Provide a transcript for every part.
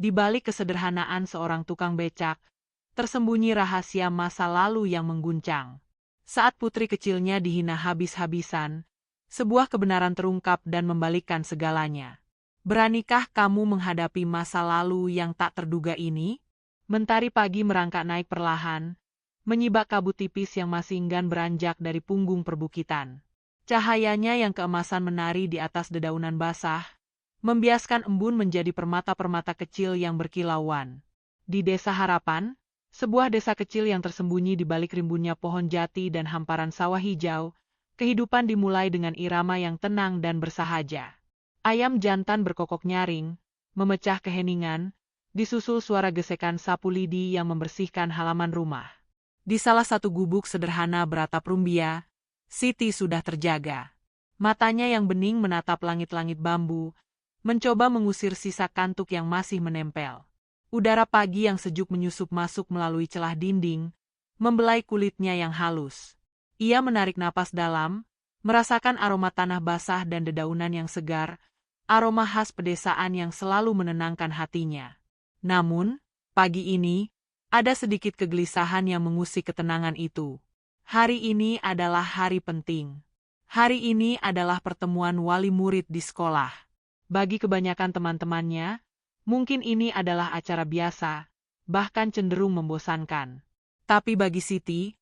Di balik kesederhanaan seorang tukang becak, tersembunyi rahasia masa lalu yang mengguncang. Saat putri kecilnya dihina habis-habisan, sebuah kebenaran terungkap dan membalikkan segalanya. Beranikah kamu menghadapi masa lalu yang tak terduga ini? Mentari pagi merangkak naik perlahan, menyibak kabut tipis yang masih enggan beranjak dari punggung perbukitan. Cahayanya yang keemasan menari di atas dedaunan basah, membiaskan embun menjadi permata-permata kecil yang berkilauan. Di Desa Harapan, sebuah desa kecil yang tersembunyi di balik rimbunnya pohon jati dan hamparan sawah hijau, kehidupan dimulai dengan irama yang tenang dan bersahaja. Ayam jantan berkokok nyaring, memecah keheningan, disusul suara gesekan sapu lidi yang membersihkan halaman rumah. Di salah satu gubuk sederhana beratap rumbia, Siti sudah terjaga. Matanya yang bening menatap langit-langit bambu, mencoba mengusir sisa kantuk yang masih menempel. Udara pagi yang sejuk menyusup masuk melalui celah dinding, membelai kulitnya yang halus. Ia menarik napas dalam, merasakan aroma tanah basah dan dedaunan yang segar, aroma khas pedesaan yang selalu menenangkan hatinya. Namun, pagi ini, ada sedikit kegelisahan yang mengusik ketenangan itu. Hari ini adalah hari penting. Hari ini adalah pertemuan wali murid di sekolah. Bagi kebanyakan teman-temannya, mungkin ini adalah acara biasa, bahkan cenderung membosankan. Tapi bagi Siti,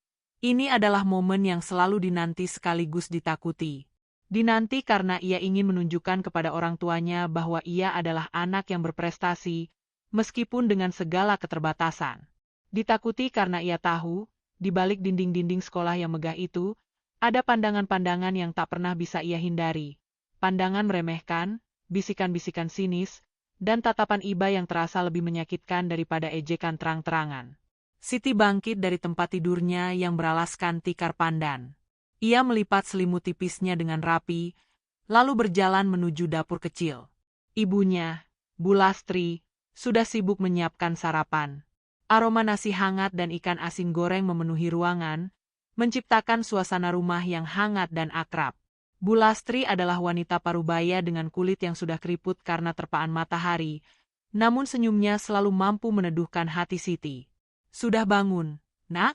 ini adalah momen yang selalu dinanti sekaligus ditakuti. Dinanti karena ia ingin menunjukkan kepada orang tuanya bahwa ia adalah anak yang berprestasi, meskipun dengan segala keterbatasan. Ditakuti karena ia tahu, di balik dinding-dinding sekolah yang megah itu, ada pandangan-pandangan yang tak pernah bisa ia hindari. Pandangan meremehkan, bisikan-bisikan sinis, dan tatapan iba yang terasa lebih menyakitkan daripada ejekan terang-terangan. Siti bangkit dari tempat tidurnya yang beralaskan tikar pandan. Ia melipat selimut tipisnya dengan rapi, lalu berjalan menuju dapur kecil. Ibunya, Bu Lastri, sudah sibuk menyiapkan sarapan. Aroma nasi hangat dan ikan asin goreng memenuhi ruangan, menciptakan suasana rumah yang hangat dan akrab. Bu Lastri adalah wanita parubaya dengan kulit yang sudah keriput karena terpaan matahari, namun senyumnya selalu mampu meneduhkan hati Siti. "Sudah bangun, Nak?"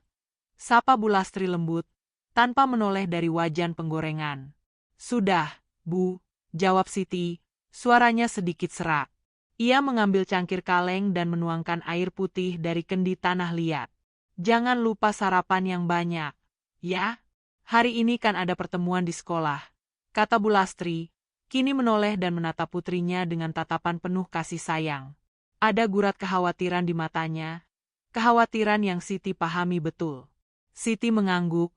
sapa Bu Lastri lembut, tanpa menoleh dari wajan penggorengan. "Sudah, Bu," jawab Siti, suaranya sedikit serak. Ia mengambil cangkir kaleng dan menuangkan air putih dari kendi tanah liat. "Jangan lupa sarapan yang banyak, ya? Hari ini kan ada pertemuan di sekolah," kata Bu Lastri, kini menoleh dan menatap putrinya dengan tatapan penuh kasih sayang. Ada gurat kekhawatiran di matanya, kekhawatiran yang Siti pahami betul. Siti mengangguk,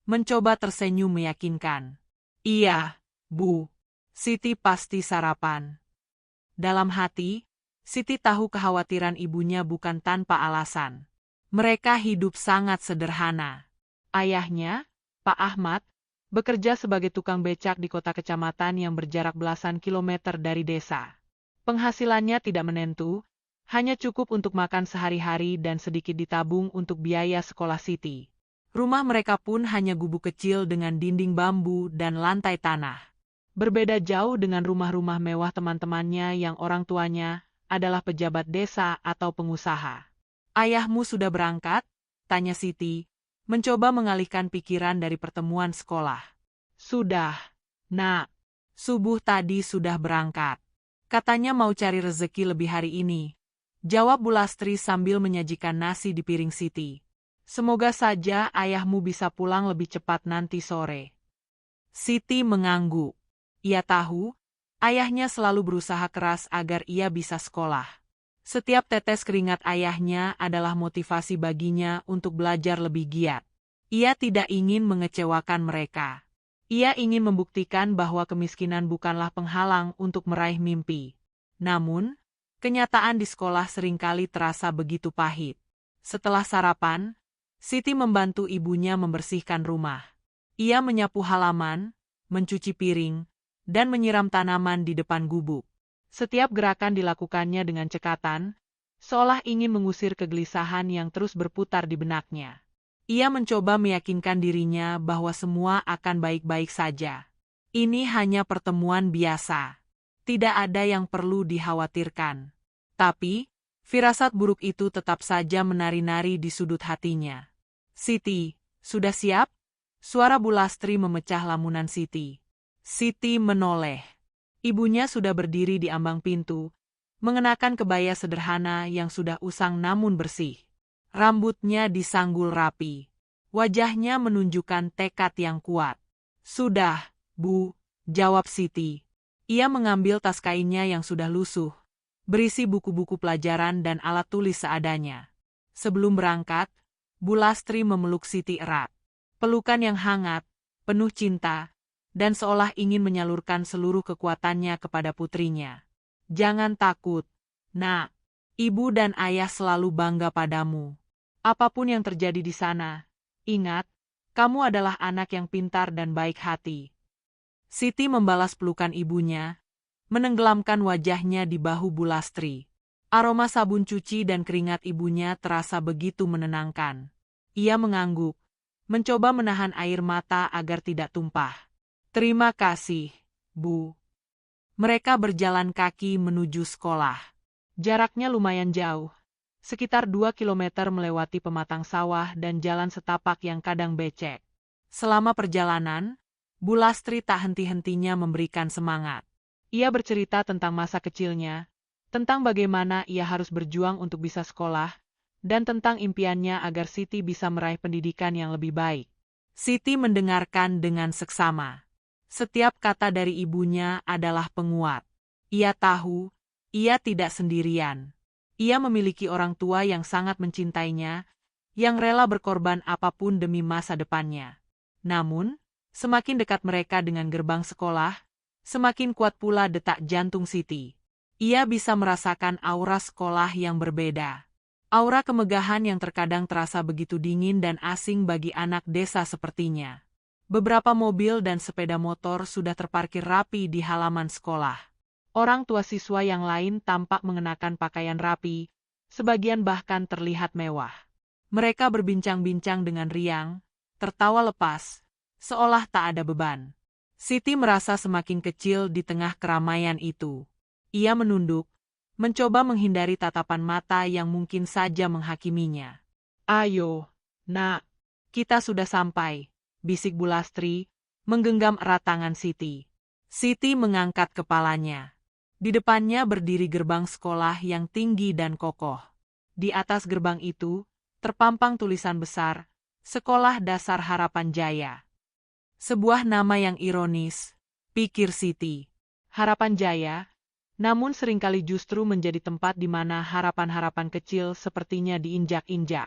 mencoba tersenyum meyakinkan. "Iya, Bu. Siti pasti sarapan." Dalam hati, Siti tahu kekhawatiran ibunya bukan tanpa alasan. Mereka hidup sangat sederhana. Ayahnya, Pak Ahmad, bekerja sebagai tukang becak di kota kecamatan yang berjarak belasan kilometer dari desa. Penghasilannya tidak menentu, hanya cukup untuk makan sehari-hari dan sedikit ditabung untuk biaya sekolah Siti. Rumah mereka pun hanya gubuk kecil dengan dinding bambu dan lantai tanah. Berbeda jauh dengan rumah-rumah mewah teman-temannya yang orang tuanya adalah pejabat desa atau pengusaha. "Ayahmu sudah berangkat?" tanya Siti, mencoba mengalihkan pikiran dari pertemuan sekolah. "Sudah, Nak. Subuh tadi sudah berangkat. Katanya mau cari rezeki lebih hari ini," jawab Bu Lastri sambil menyajikan nasi di piring Siti. "Semoga saja ayahmu bisa pulang lebih cepat nanti sore." Siti mengangguk. Ia tahu, ayahnya selalu berusaha keras agar ia bisa sekolah. Setiap tetes keringat ayahnya adalah motivasi baginya untuk belajar lebih giat. Ia tidak ingin mengecewakan mereka. Ia ingin membuktikan bahwa kemiskinan bukanlah penghalang untuk meraih mimpi. Namun, kenyataan di sekolah seringkali terasa begitu pahit. Setelah sarapan, Siti membantu ibunya membersihkan rumah. Ia menyapu halaman, mencuci piring, dan menyiram tanaman di depan gubuk. Setiap gerakan dilakukannya dengan cekatan, seolah ingin mengusir kegelisahan yang terus berputar di benaknya. Ia mencoba meyakinkan dirinya bahwa semua akan baik-baik saja. Ini hanya pertemuan biasa. Tidak ada yang perlu dikhawatirkan. Tapi, Firasat buruk itu tetap saja menari-nari di sudut hatinya. Siti, sudah siap? Suara Bu Lastri memecah lamunan Siti. Siti menoleh. Ibunya sudah berdiri di ambang pintu, mengenakan kebaya sederhana yang sudah usang namun bersih. Rambutnya disanggul rapi. Wajahnya menunjukkan tekad yang kuat. Sudah, Bu, jawab Siti. Ia mengambil tas kainnya yang sudah lusuh, berisi buku-buku pelajaran dan alat tulis seadanya. Sebelum berangkat, Bu Lastri memeluk Siti erat. Pelukan yang hangat, penuh cinta, dan seolah ingin menyalurkan seluruh kekuatannya kepada putrinya. Jangan takut, Nak. Ibu dan ayah selalu bangga padamu. Apapun yang terjadi di sana, ingat, kamu adalah anak yang pintar dan baik hati. Siti membalas pelukan ibunya, menenggelamkan wajahnya di bahu Bu Lastri. Aroma sabun cuci dan keringat ibunya terasa begitu menenangkan. Ia mengangguk, mencoba menahan air mata agar tidak tumpah. Terima kasih, Bu. Mereka berjalan kaki menuju sekolah. Jaraknya lumayan jauh, sekitar 2 kilometer melewati pematang sawah dan jalan setapak yang kadang becek. Selama perjalanan, Bu Lastri tak henti-hentinya memberikan semangat. Ia bercerita tentang masa kecilnya, tentang bagaimana ia harus berjuang untuk bisa sekolah, dan tentang impiannya agar Siti bisa meraih pendidikan yang lebih baik. Siti mendengarkan dengan seksama. Setiap kata dari ibunya adalah penguat. Ia tahu, ia tidak sendirian. Ia memiliki orang tua yang sangat mencintainya, yang rela berkorban apapun demi masa depannya. Namun, semakin dekat mereka dengan gerbang sekolah, semakin kuat pula detak jantung Siti. Ia bisa merasakan aura sekolah yang berbeda. Aura kemegahan yang terkadang terasa begitu dingin dan asing bagi anak desa sepertinya. Beberapa mobil dan sepeda motor sudah terparkir rapi di halaman sekolah. Orang tua siswa yang lain tampak mengenakan pakaian rapi, sebagian bahkan terlihat mewah. Mereka berbincang-bincang dengan riang, tertawa lepas, seolah tak ada beban. Siti merasa semakin kecil di tengah keramaian itu. Ia menunduk, mencoba menghindari tatapan mata yang mungkin saja menghakiminya. Ayo, Nak, kita sudah sampai, bisik Bu Lastri, menggenggam erat tangan Siti. Siti mengangkat kepalanya. Di depannya berdiri gerbang sekolah yang tinggi dan kokoh. Di atas gerbang itu, terpampang tulisan besar, Sekolah Dasar Harapan Jaya. Sebuah nama yang ironis, pikir Siti. Harapan Jaya, namun seringkali justru menjadi tempat di mana harapan-harapan kecil sepertinya diinjak-injak.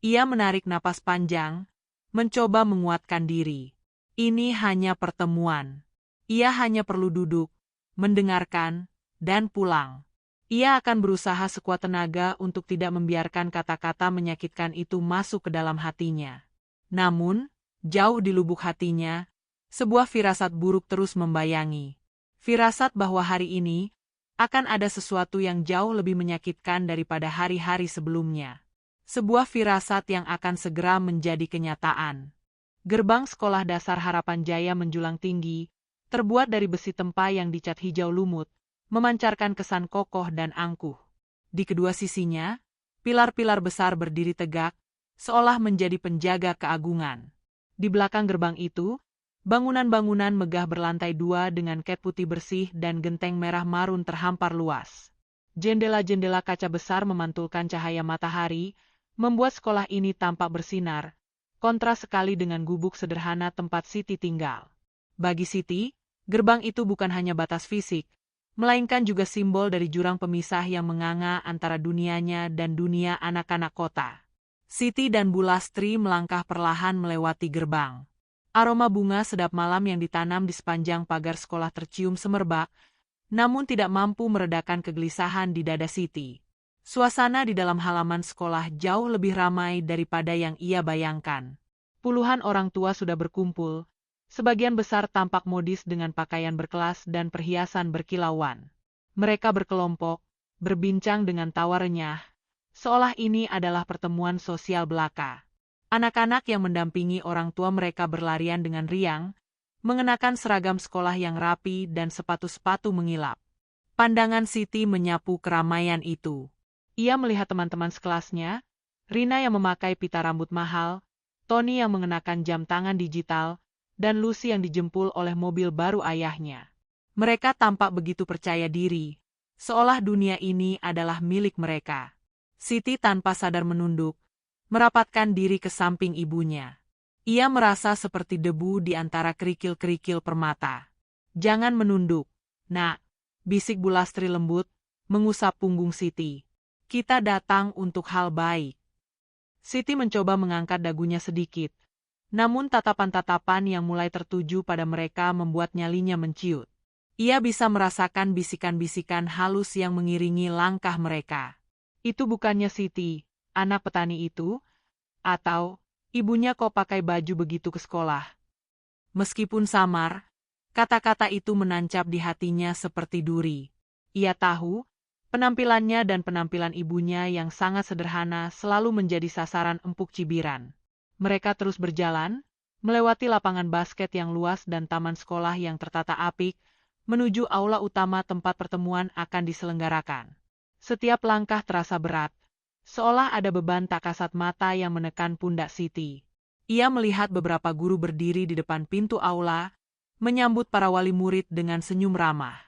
Ia menarik napas panjang, mencoba menguatkan diri. Ini hanya pertemuan. Ia hanya perlu duduk, mendengarkan, dan pulang. Ia akan berusaha sekuat tenaga untuk tidak membiarkan kata-kata menyakitkan itu masuk ke dalam hatinya. Namun, jauh di lubuk hatinya, sebuah firasat buruk terus membayangi. Firasat bahwa hari ini akan ada sesuatu yang jauh lebih menyakitkan daripada hari-hari sebelumnya. Sebuah firasat yang akan segera menjadi kenyataan. Gerbang Sekolah Dasar Harapan Jaya menjulang tinggi, terbuat dari besi tempa yang dicat hijau lumut, memancarkan kesan kokoh dan angkuh. Di kedua sisinya, pilar-pilar besar berdiri tegak, seolah menjadi penjaga keagungan. Di belakang gerbang itu, bangunan-bangunan megah berlantai 2 dengan cat putih bersih dan genteng merah marun terhampar luas. Jendela-jendela kaca besar memantulkan cahaya matahari, membuat sekolah ini tampak bersinar, kontras sekali dengan gubuk sederhana tempat Siti tinggal. Bagi Siti, gerbang itu bukan hanya batas fisik, melainkan juga simbol dari jurang pemisah yang menganga antara dunianya dan dunia anak-anak kota. Siti dan Bu Lastri melangkah perlahan melewati gerbang. Aroma bunga sedap malam yang ditanam di sepanjang pagar sekolah tercium semerbak, namun tidak mampu meredakan kegelisahan di dada Siti. Suasana di dalam halaman sekolah jauh lebih ramai daripada yang ia bayangkan. Puluhan orang tua sudah berkumpul. Sebagian besar tampak modis dengan pakaian berkelas dan perhiasan berkilauan. Mereka berkelompok, berbincang dengan tawa renyah, seolah ini adalah pertemuan sosial belaka. Anak-anak yang mendampingi orang tua mereka berlarian dengan riang, mengenakan seragam sekolah yang rapi dan sepatu-sepatu mengilap. Pandangan Siti menyapu keramaian itu. Ia melihat teman-teman sekelasnya, Rina yang memakai pita rambut mahal, Tony yang mengenakan jam tangan digital, dan Lucy yang dijemput oleh mobil baru ayahnya. Mereka tampak begitu percaya diri, seolah dunia ini adalah milik mereka. Siti tanpa sadar menunduk, merapatkan diri ke samping ibunya. Ia merasa seperti debu di antara kerikil-kerikil permata. "Jangan menunduk, Nak," bisik Bu Lastri lembut, mengusap punggung Siti. "Kita datang untuk hal baik." Siti mencoba mengangkat dagunya sedikit, namun tatapan-tatapan yang mulai tertuju pada mereka membuat nyalinya menciut. Ia bisa merasakan bisikan-bisikan halus yang mengiringi langkah mereka. "Itu bukannya Siti, anak petani itu? Atau, ibunya kok pakai baju begitu ke sekolah?" Meskipun samar, kata-kata itu menancap di hatinya seperti duri. Ia tahu, penampilannya dan penampilan ibunya yang sangat sederhana selalu menjadi sasaran empuk cibiran. Mereka terus berjalan, melewati lapangan basket yang luas dan taman sekolah yang tertata apik, menuju aula utama tempat pertemuan akan diselenggarakan. Setiap langkah terasa berat, seolah ada beban tak kasat mata yang menekan pundak Siti. Ia melihat beberapa guru berdiri di depan pintu aula, menyambut para wali murid dengan senyum ramah.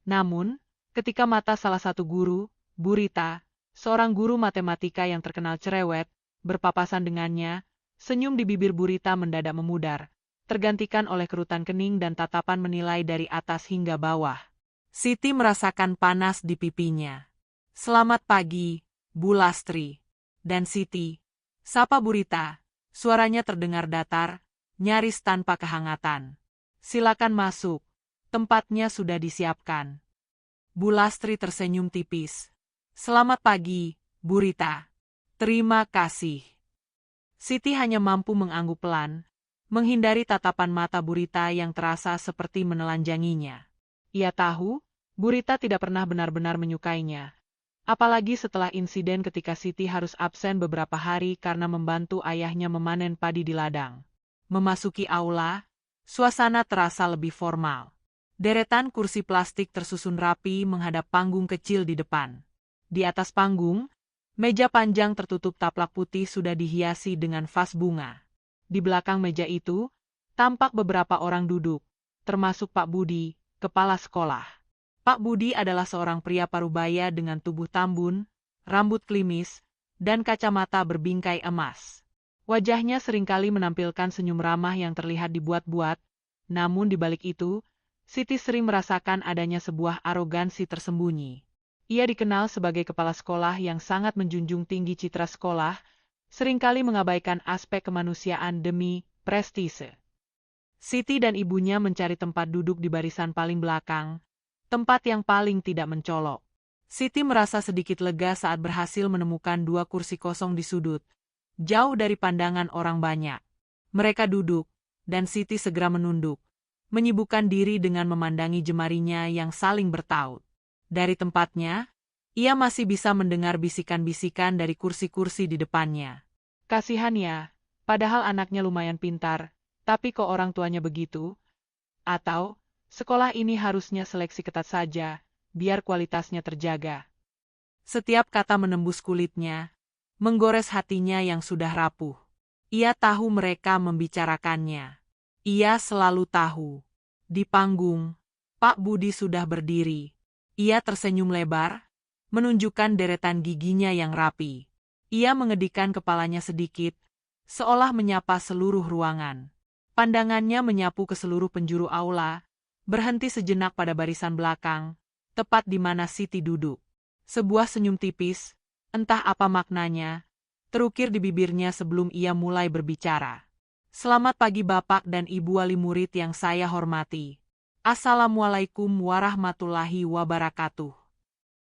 Namun, ketika mata salah satu guru, Bu Rita, seorang guru matematika yang terkenal cerewet, berpapasan dengannya, senyum di bibir Bu Rita mendadak memudar, tergantikan oleh kerutan kening dan tatapan menilai dari atas hingga bawah. Siti merasakan panas di pipinya. "Selamat pagi, Bu Lastri." "Dan Siti," sapa Bu Rita, suaranya terdengar datar, nyaris tanpa kehangatan. "Silakan masuk, tempatnya sudah disiapkan." Bu Lastri tersenyum tipis. "Selamat pagi, Bu Rita." "Terima kasih." Siti hanya mampu mengangguk pelan, menghindari tatapan mata Bu Rita yang terasa seperti menelanjanginya. Ia tahu, Bu Rita tidak pernah benar-benar menyukainya. Apalagi setelah insiden ketika Siti harus absen beberapa hari karena membantu ayahnya memanen padi di ladang. Memasuki aula, suasana terasa lebih formal. Deretan kursi plastik tersusun rapi menghadap panggung kecil di depan. Di atas panggung, meja panjang tertutup taplak putih sudah dihiasi dengan vas bunga. Di belakang meja itu, tampak beberapa orang duduk, termasuk Pak Budi, kepala sekolah. Pak Budi adalah seorang pria parubaya dengan tubuh tambun, rambut klimis, dan kacamata berbingkai emas. Wajahnya seringkali menampilkan senyum ramah yang terlihat dibuat-buat, namun di balik itu, Siti sering merasakan adanya sebuah arogansi tersembunyi. Ia dikenal sebagai kepala sekolah yang sangat menjunjung tinggi citra sekolah, seringkali mengabaikan aspek kemanusiaan demi prestise. Siti dan ibunya mencari tempat duduk di barisan paling belakang, tempat yang paling tidak mencolok. Siti merasa sedikit lega saat berhasil menemukan 2 kursi kosong di sudut, jauh dari pandangan orang banyak. Mereka duduk, dan Siti segera menunduk, menyibukkan diri dengan memandangi jemarinya yang saling bertaut. Dari tempatnya, ia masih bisa mendengar bisikan-bisikan dari kursi-kursi di depannya. "Kasihan ya, padahal anaknya lumayan pintar, tapi kok orang tuanya begitu?" Atau, "Sekolah ini harusnya seleksi ketat saja, biar kualitasnya terjaga." Setiap kata menembus kulitnya, menggores hatinya yang sudah rapuh. Ia tahu mereka membicarakannya. Ia selalu tahu. Di panggung, Pak Budi sudah berdiri. Ia tersenyum lebar, menunjukkan deretan giginya yang rapi. Ia mengedikkan kepalanya sedikit, seolah menyapa seluruh ruangan. Pandangannya menyapu ke seluruh penjuru aula, berhenti sejenak pada barisan belakang, tepat di mana Siti duduk. Sebuah senyum tipis, entah apa maknanya, terukir di bibirnya sebelum ia mulai berbicara. "Selamat pagi Bapak dan Ibu wali murid yang saya hormati. Assalamualaikum warahmatullahi wabarakatuh."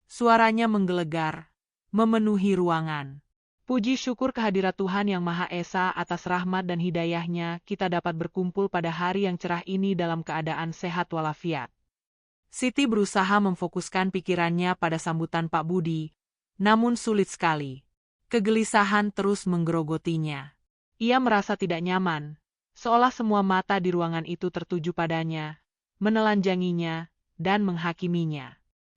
Suaranya menggelegar, memenuhi ruangan. "Puji syukur kehadirat Tuhan Yang Maha Esa atas rahmat dan hidayahnya kita dapat berkumpul pada hari yang cerah ini dalam keadaan sehat walafiat." Siti berusaha memfokuskan pikirannya pada sambutan Pak Budi, namun sulit sekali. Kegelisahan terus menggerogotinya. Ia merasa tidak nyaman, seolah semua mata di ruangan itu tertuju padanya, menelanjanginya, dan menghakiminya.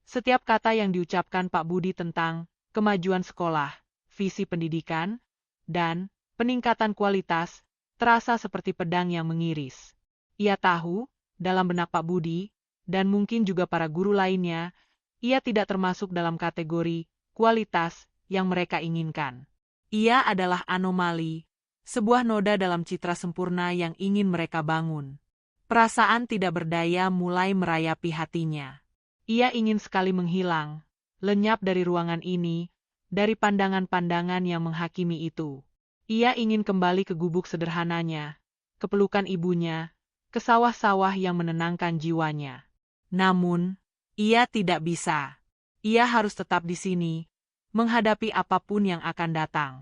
Setiap kata yang diucapkan Pak Budi tentang kemajuan sekolah, visi pendidikan, dan peningkatan kualitas terasa seperti pedang yang mengiris. Ia tahu, dalam benak Pak Budi, dan mungkin juga para guru lainnya, ia tidak termasuk dalam kategori kualitas yang mereka inginkan. Ia adalah anomali, sebuah noda dalam citra sempurna yang ingin mereka bangun. Perasaan tidak berdaya mulai merayapi hatinya. Ia ingin sekali menghilang, lenyap dari ruangan ini, dari pandangan-pandangan yang menghakimi itu. Ia ingin kembali ke gubuk sederhananya, ke pelukan ibunya, ke sawah-sawah yang menenangkan jiwanya. Namun, ia tidak bisa. Ia harus tetap di sini, menghadapi apapun yang akan datang.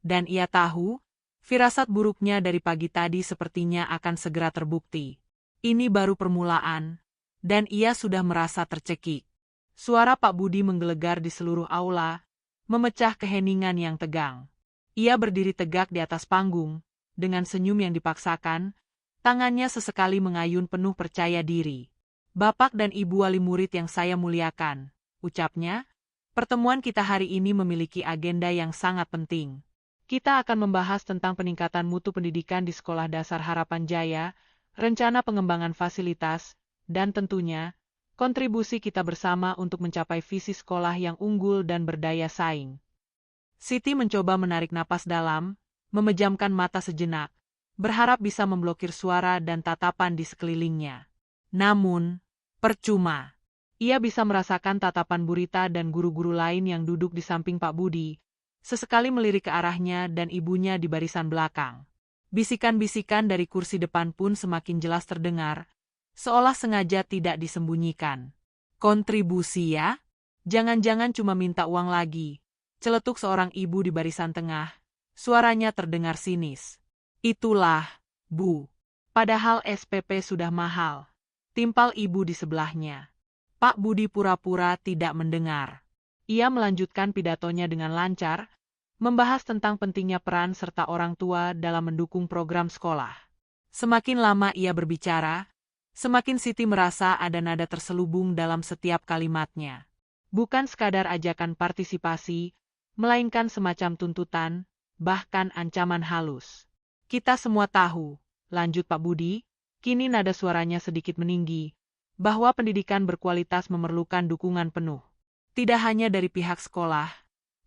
Dan ia tahu, firasat buruknya dari pagi tadi sepertinya akan segera terbukti. Ini baru permulaan, dan ia sudah merasa tercekik. Suara Pak Budi menggelegar di seluruh aula, memecah keheningan yang tegang. Ia berdiri tegak di atas panggung, dengan senyum yang dipaksakan, tangannya sesekali mengayun penuh percaya diri. Bapak dan Ibu wali murid yang saya muliakan, ucapnya, pertemuan kita hari ini memiliki agenda yang sangat penting. Kita akan membahas tentang peningkatan mutu pendidikan di Sekolah Dasar Harapan Jaya, rencana pengembangan fasilitas, dan tentunya, kontribusi kita bersama untuk mencapai visi sekolah yang unggul dan berdaya saing. Siti mencoba menarik napas dalam, memejamkan mata sejenak, berharap bisa memblokir suara dan tatapan di sekelilingnya. Namun, percuma. Ia bisa merasakan tatapan Bu Rita dan guru-guru lain yang duduk di samping Pak Budi, sesekali melirik ke arahnya dan ibunya di barisan belakang. Bisikan-bisikan dari kursi depan pun semakin jelas terdengar, seolah sengaja tidak disembunyikan. Kontribusi ya? Jangan-jangan cuma minta uang lagi. Celetuk seorang ibu di barisan tengah, suaranya terdengar sinis. Itulah, Bu. Padahal SPP sudah mahal. Timpal ibu di sebelahnya. Pak Budi pura-pura tidak mendengar. Ia melanjutkan pidatonya dengan lancar, membahas tentang pentingnya peran serta orang tua dalam mendukung program sekolah. Semakin lama ia berbicara, semakin Siti merasa ada nada terselubung dalam setiap kalimatnya. Bukan sekadar ajakan partisipasi, melainkan semacam tuntutan, bahkan ancaman halus. Kita semua tahu, lanjut Pak Budi, kini nada suaranya sedikit meninggi, bahwa pendidikan berkualitas memerlukan dukungan penuh. Tidak hanya dari pihak sekolah,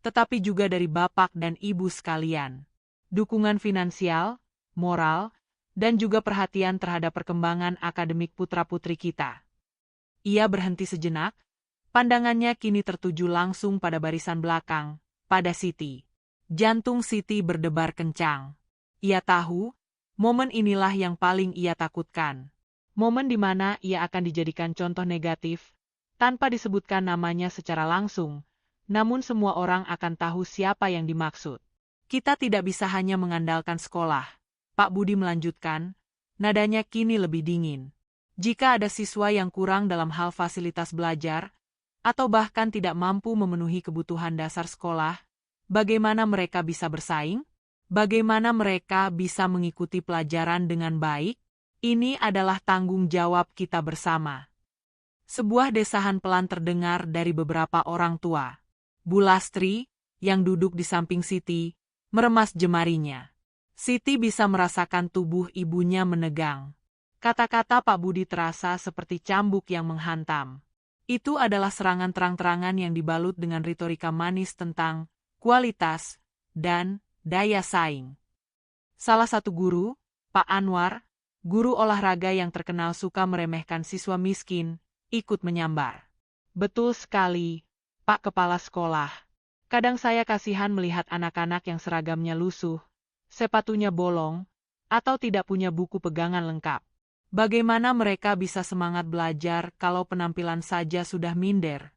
tetapi juga dari bapak dan ibu sekalian. Dukungan finansial, moral, dan juga perhatian terhadap perkembangan akademik putra-putri kita. Ia berhenti sejenak, pandangannya kini tertuju langsung pada barisan belakang, pada Siti. Jantung Siti berdebar kencang. Ia tahu, momen inilah yang paling ia takutkan. Momen di mana ia akan dijadikan contoh negatif, tanpa disebutkan namanya secara langsung, namun semua orang akan tahu siapa yang dimaksud. Kita tidak bisa hanya mengandalkan sekolah, Pak Budi melanjutkan, nadanya kini lebih dingin. Jika ada siswa yang kurang dalam hal fasilitas belajar, atau bahkan tidak mampu memenuhi kebutuhan dasar sekolah, bagaimana mereka bisa bersaing? Bagaimana mereka bisa mengikuti pelajaran dengan baik? Ini adalah tanggung jawab kita bersama. Sebuah desahan pelan terdengar dari beberapa orang tua. Bu Lastri, yang duduk di samping Siti, meremas jemarinya. Siti bisa merasakan tubuh ibunya menegang. Kata-kata Pak Budi terasa seperti cambuk yang menghantam. Itu adalah serangan terang-terangan yang dibalut dengan retorika manis tentang kualitas dan daya saing. Salah satu guru, Pak Anwar, guru olahraga yang terkenal suka meremehkan siswa miskin, ikut menyambar. Betul sekali, Pak Kepala Sekolah. Kadang saya kasihan melihat anak-anak yang seragamnya lusuh, sepatunya bolong, atau tidak punya buku pegangan lengkap. Bagaimana mereka bisa semangat belajar kalau penampilan saja sudah minder?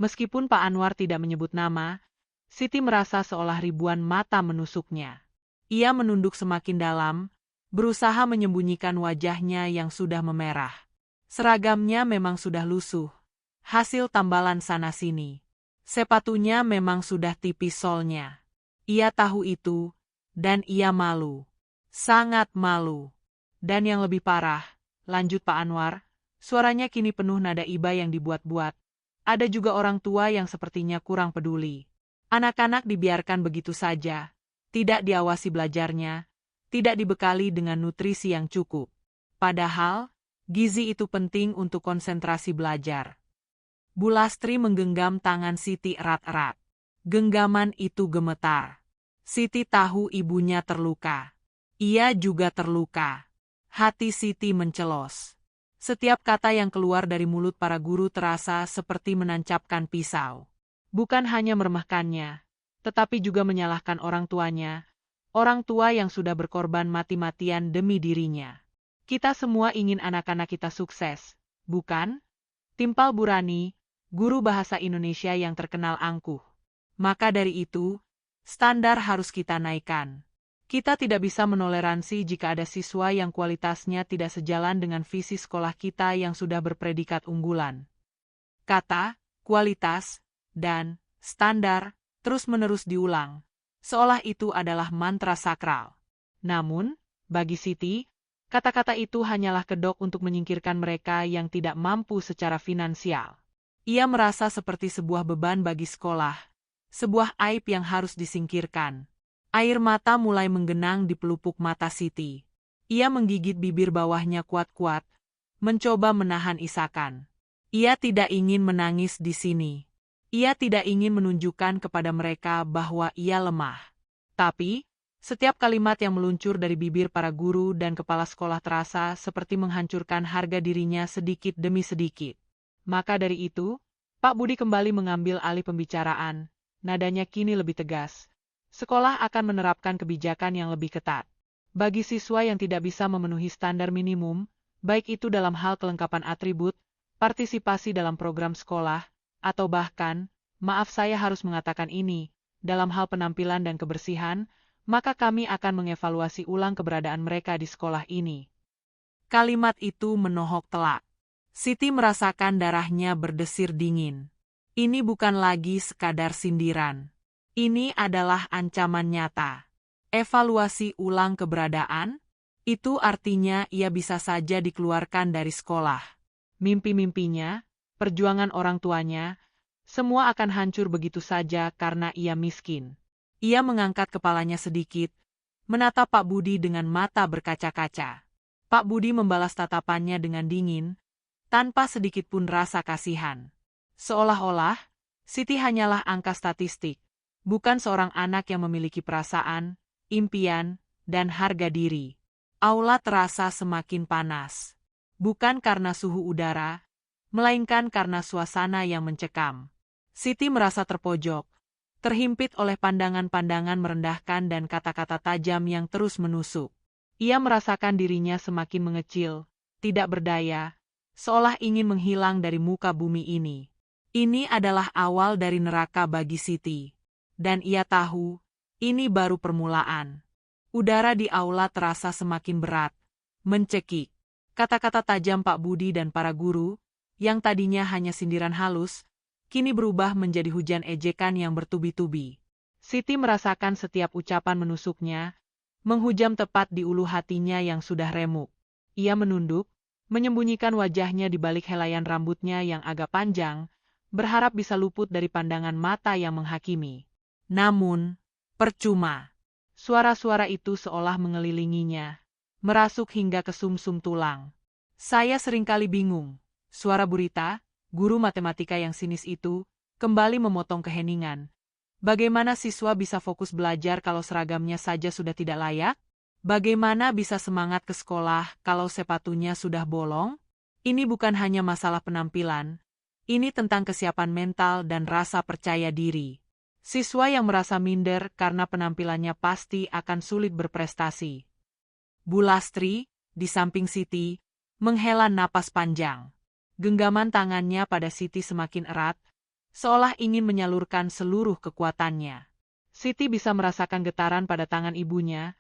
Meskipun Pak Anwar tidak menyebut nama, Siti merasa seolah ribuan mata menusuknya. Ia menunduk semakin dalam, berusaha menyembunyikan wajahnya yang sudah memerah. Seragamnya memang sudah lusuh, hasil tambalan sana-sini. Sepatunya memang sudah tipis solnya. Ia tahu itu, dan ia malu. Sangat malu. Dan yang lebih parah, lanjut Pak Anwar, suaranya kini penuh nada iba yang dibuat-buat. Ada juga orang tua yang sepertinya kurang peduli. Anak-anak dibiarkan begitu saja, tidak diawasi belajarnya, tidak dibekali dengan nutrisi yang cukup. Padahal, gizi itu penting untuk konsentrasi belajar. Bu Lastri menggenggam tangan Siti erat-erat. Genggaman itu gemetar. Siti tahu ibunya terluka. Ia juga terluka. Hati Siti mencelos. Setiap kata yang keluar dari mulut para guru terasa seperti menancapkan pisau. Bukan hanya meremehkannya, tetapi juga menyalahkan orang tuanya, orang tua yang sudah berkorban mati-matian demi dirinya. Kita semua ingin anak-anak kita sukses, bukan? Timpal Burani, guru bahasa Indonesia yang terkenal angkuh. Maka dari itu, standar harus kita naikkan. Kita tidak bisa menoleransi jika ada siswa yang kualitasnya tidak sejalan dengan visi sekolah kita yang sudah berpredikat unggulan. Kata, kualitas, dan standar terus-menerus diulang, seolah itu adalah mantra sakral. Namun, bagi Siti, kata-kata itu hanyalah kedok untuk menyingkirkan mereka yang tidak mampu secara finansial. Ia merasa seperti sebuah beban bagi sekolah, sebuah aib yang harus disingkirkan. Air mata mulai menggenang di pelupuk mata Siti. Ia menggigit bibir bawahnya kuat-kuat, mencoba menahan isakan. Ia tidak ingin menangis di sini. Ia tidak ingin menunjukkan kepada mereka bahwa ia lemah. Tapi, setiap kalimat yang meluncur dari bibir para guru dan kepala sekolah terasa seperti menghancurkan harga dirinya sedikit demi sedikit. Maka dari itu, Pak Budi kembali mengambil alih pembicaraan. Nadanya kini lebih tegas. Sekolah akan menerapkan kebijakan yang lebih ketat. Bagi siswa yang tidak bisa memenuhi standar minimum, baik itu dalam hal kelengkapan atribut, partisipasi dalam program sekolah, atau bahkan, maaf saya harus mengatakan ini, dalam hal penampilan dan kebersihan, maka kami akan mengevaluasi ulang keberadaan mereka di sekolah ini. Kalimat itu menohok telak. Siti merasakan darahnya berdesir dingin. Ini bukan lagi sekadar sindiran. Ini adalah ancaman nyata. Evaluasi ulang keberadaan, itu artinya ia bisa saja dikeluarkan dari sekolah. Mimpi-mimpinya, perjuangan orang tuanya, semua akan hancur begitu saja karena ia miskin. Ia mengangkat kepalanya sedikit, menatap Pak Budi dengan mata berkaca-kaca. Pak Budi membalas tatapannya dengan dingin, tanpa sedikit pun rasa kasihan. Seolah-olah, Siti hanyalah angka statistik, bukan seorang anak yang memiliki perasaan, impian, dan harga diri. Aula terasa semakin panas. Bukan karena suhu udara, melainkan karena suasana yang mencekam. Siti merasa terpojok, terhimpit oleh pandangan-pandangan merendahkan dan kata-kata tajam yang terus menusuk. Ia merasakan dirinya semakin mengecil, tidak berdaya, seolah ingin menghilang dari muka bumi ini. Ini adalah awal dari neraka bagi Siti. Dan ia tahu, ini baru permulaan. Udara di aula terasa semakin berat, mencekik. Kata-kata tajam Pak Budi dan para guru, yang tadinya hanya sindiran halus, kini berubah menjadi hujan ejekan yang bertubi-tubi. Siti merasakan setiap ucapan menusuknya, menghujam tepat di ulu hatinya yang sudah remuk. Ia menunduk, menyembunyikan wajahnya di balik helaian rambutnya yang agak panjang, berharap bisa luput dari pandangan mata yang menghakimi. Namun, percuma. Suara-suara itu seolah mengelilinginya, merasuk hingga ke sumsum tulang. Saya seringkali bingung. Suara Burita, guru matematika yang sinis itu, kembali memotong keheningan. Bagaimana siswa bisa fokus belajar kalau seragamnya saja sudah tidak layak? Bagaimana bisa semangat ke sekolah kalau sepatunya sudah bolong? Ini bukan hanya masalah penampilan. Ini tentang kesiapan mental dan rasa percaya diri. Siswa yang merasa minder karena penampilannya pasti akan sulit berprestasi. Bu Lastri, di samping Siti, menghela napas panjang. Genggaman tangannya pada Siti semakin erat, seolah ingin menyalurkan seluruh kekuatannya. Siti bisa merasakan getaran pada tangan ibunya,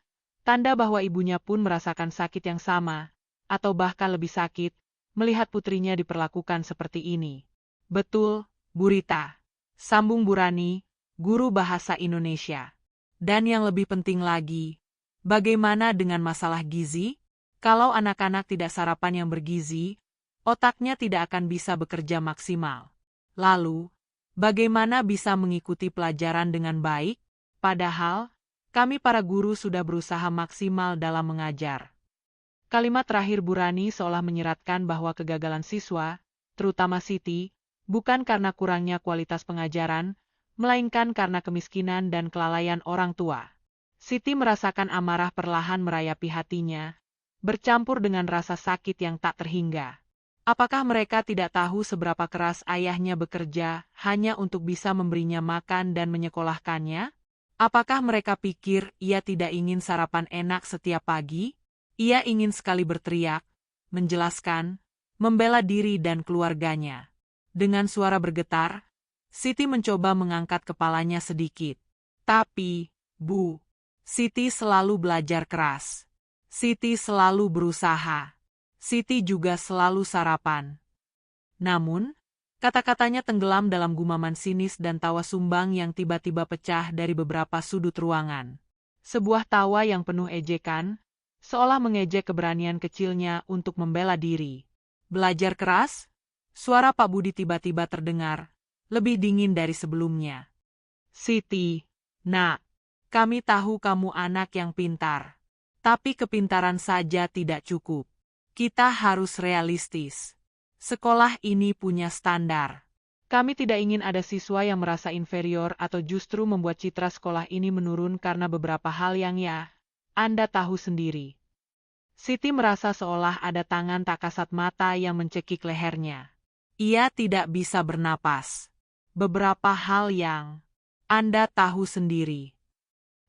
tanda bahwa ibunya pun merasakan sakit yang sama, atau bahkan lebih sakit, melihat putrinya diperlakukan seperti ini. Betul, Burita. Sambung Burani, guru bahasa Indonesia. Dan yang lebih penting lagi, bagaimana dengan masalah gizi? Kalau anak-anak tidak sarapan yang bergizi, otaknya tidak akan bisa bekerja maksimal. Lalu, Bagaimana bisa mengikuti pelajaran dengan baik? Padahal, kami para guru sudah berusaha maksimal dalam mengajar. Kalimat terakhir Bu Rani seolah menyiratkan bahwa kegagalan siswa, terutama Siti, bukan karena kurangnya kualitas pengajaran, melainkan karena kemiskinan dan kelalaian orang tua. Siti merasakan amarah perlahan merayapi hatinya, bercampur dengan rasa sakit yang tak terhingga. Apakah mereka tidak tahu seberapa keras ayahnya bekerja hanya untuk bisa memberinya makan dan menyekolahkannya? Apakah mereka pikir ia tidak ingin sarapan enak setiap pagi? Ia ingin sekali berteriak, menjelaskan, membela diri dan keluarganya. Dengan suara bergetar, Siti mencoba mengangkat kepalanya sedikit. Tapi, Bu, Siti selalu belajar keras. Siti selalu berusaha. Siti juga selalu sarapan. Namun, kata-katanya tenggelam dalam gumaman sinis dan tawa sumbang yang tiba-tiba pecah dari beberapa sudut ruangan. Sebuah tawa yang penuh ejekan, seolah mengejek keberanian kecilnya untuk membela diri. Belajar keras? Suara Pak Budi tiba-tiba terdengar, lebih dingin dari sebelumnya. Siti, nak, kami tahu kamu anak yang pintar. Tapi kepintaran saja tidak cukup. Kita harus realistis. Sekolah ini punya standar. Kami tidak ingin ada siswa yang merasa inferior atau justru membuat citra sekolah ini menurun karena beberapa hal yang Anda tahu sendiri. Siti merasa seolah ada tangan tak kasat mata yang mencekik lehernya. Ia tidak bisa bernapas. Beberapa hal yang Anda tahu sendiri.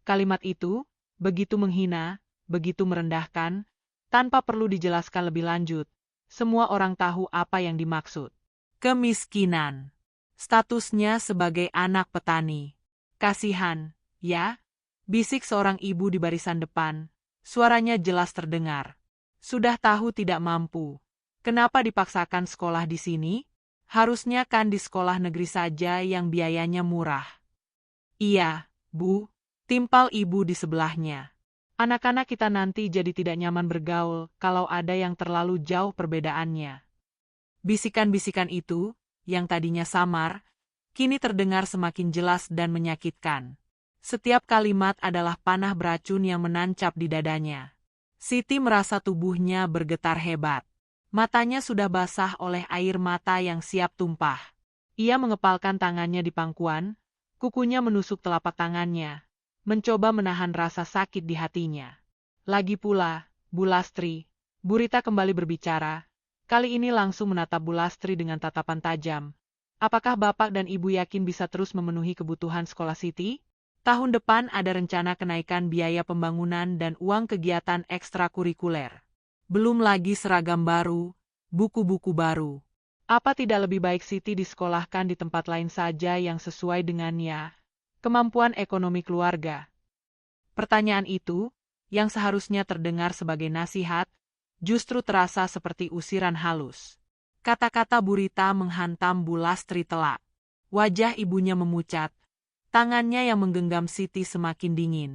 Kalimat itu begitu menghina, begitu merendahkan, tanpa perlu dijelaskan lebih lanjut. Semua orang tahu apa yang dimaksud. Kemiskinan. Statusnya sebagai anak petani. Kasihan, ya? Bisik seorang ibu di barisan depan. Suaranya jelas terdengar. Sudah tahu tidak mampu. Kenapa dipaksakan sekolah di sini? Harusnya kan di sekolah negeri saja yang biayanya murah. Iya, Bu, timpal ibu di sebelahnya. Anak-anak kita nanti jadi tidak nyaman bergaul kalau ada yang terlalu jauh perbedaannya. Bisikan-bisikan itu, yang tadinya samar, kini terdengar semakin jelas dan menyakitkan. Setiap kalimat adalah panah beracun yang menancap di dadanya. Siti merasa tubuhnya bergetar hebat. Matanya sudah basah oleh air mata yang siap tumpah. Ia mengepalkan tangannya di pangkuan, kukunya menusuk telapak tangannya, mencoba menahan rasa sakit di hatinya. Lagi pula, Bu Lastri, Bu Rita kembali berbicara, kali ini langsung menatap Bu Lastri dengan tatapan tajam. Apakah Bapak dan Ibu yakin bisa terus memenuhi kebutuhan sekolah Siti? Tahun depan ada rencana kenaikan biaya pembangunan dan uang kegiatan ekstrakurikuler. Belum lagi seragam baru, buku-buku baru. Apa tidak lebih baik Siti disekolahkan di tempat lain saja yang sesuai dengannya? Kemampuan ekonomi keluarga. Pertanyaan itu, yang seharusnya terdengar sebagai nasihat, justru terasa seperti usiran halus. Kata-kata Bu Rita menghantam Bu Lastri telak. Wajah ibunya memucat, tangannya yang menggenggam Siti semakin dingin.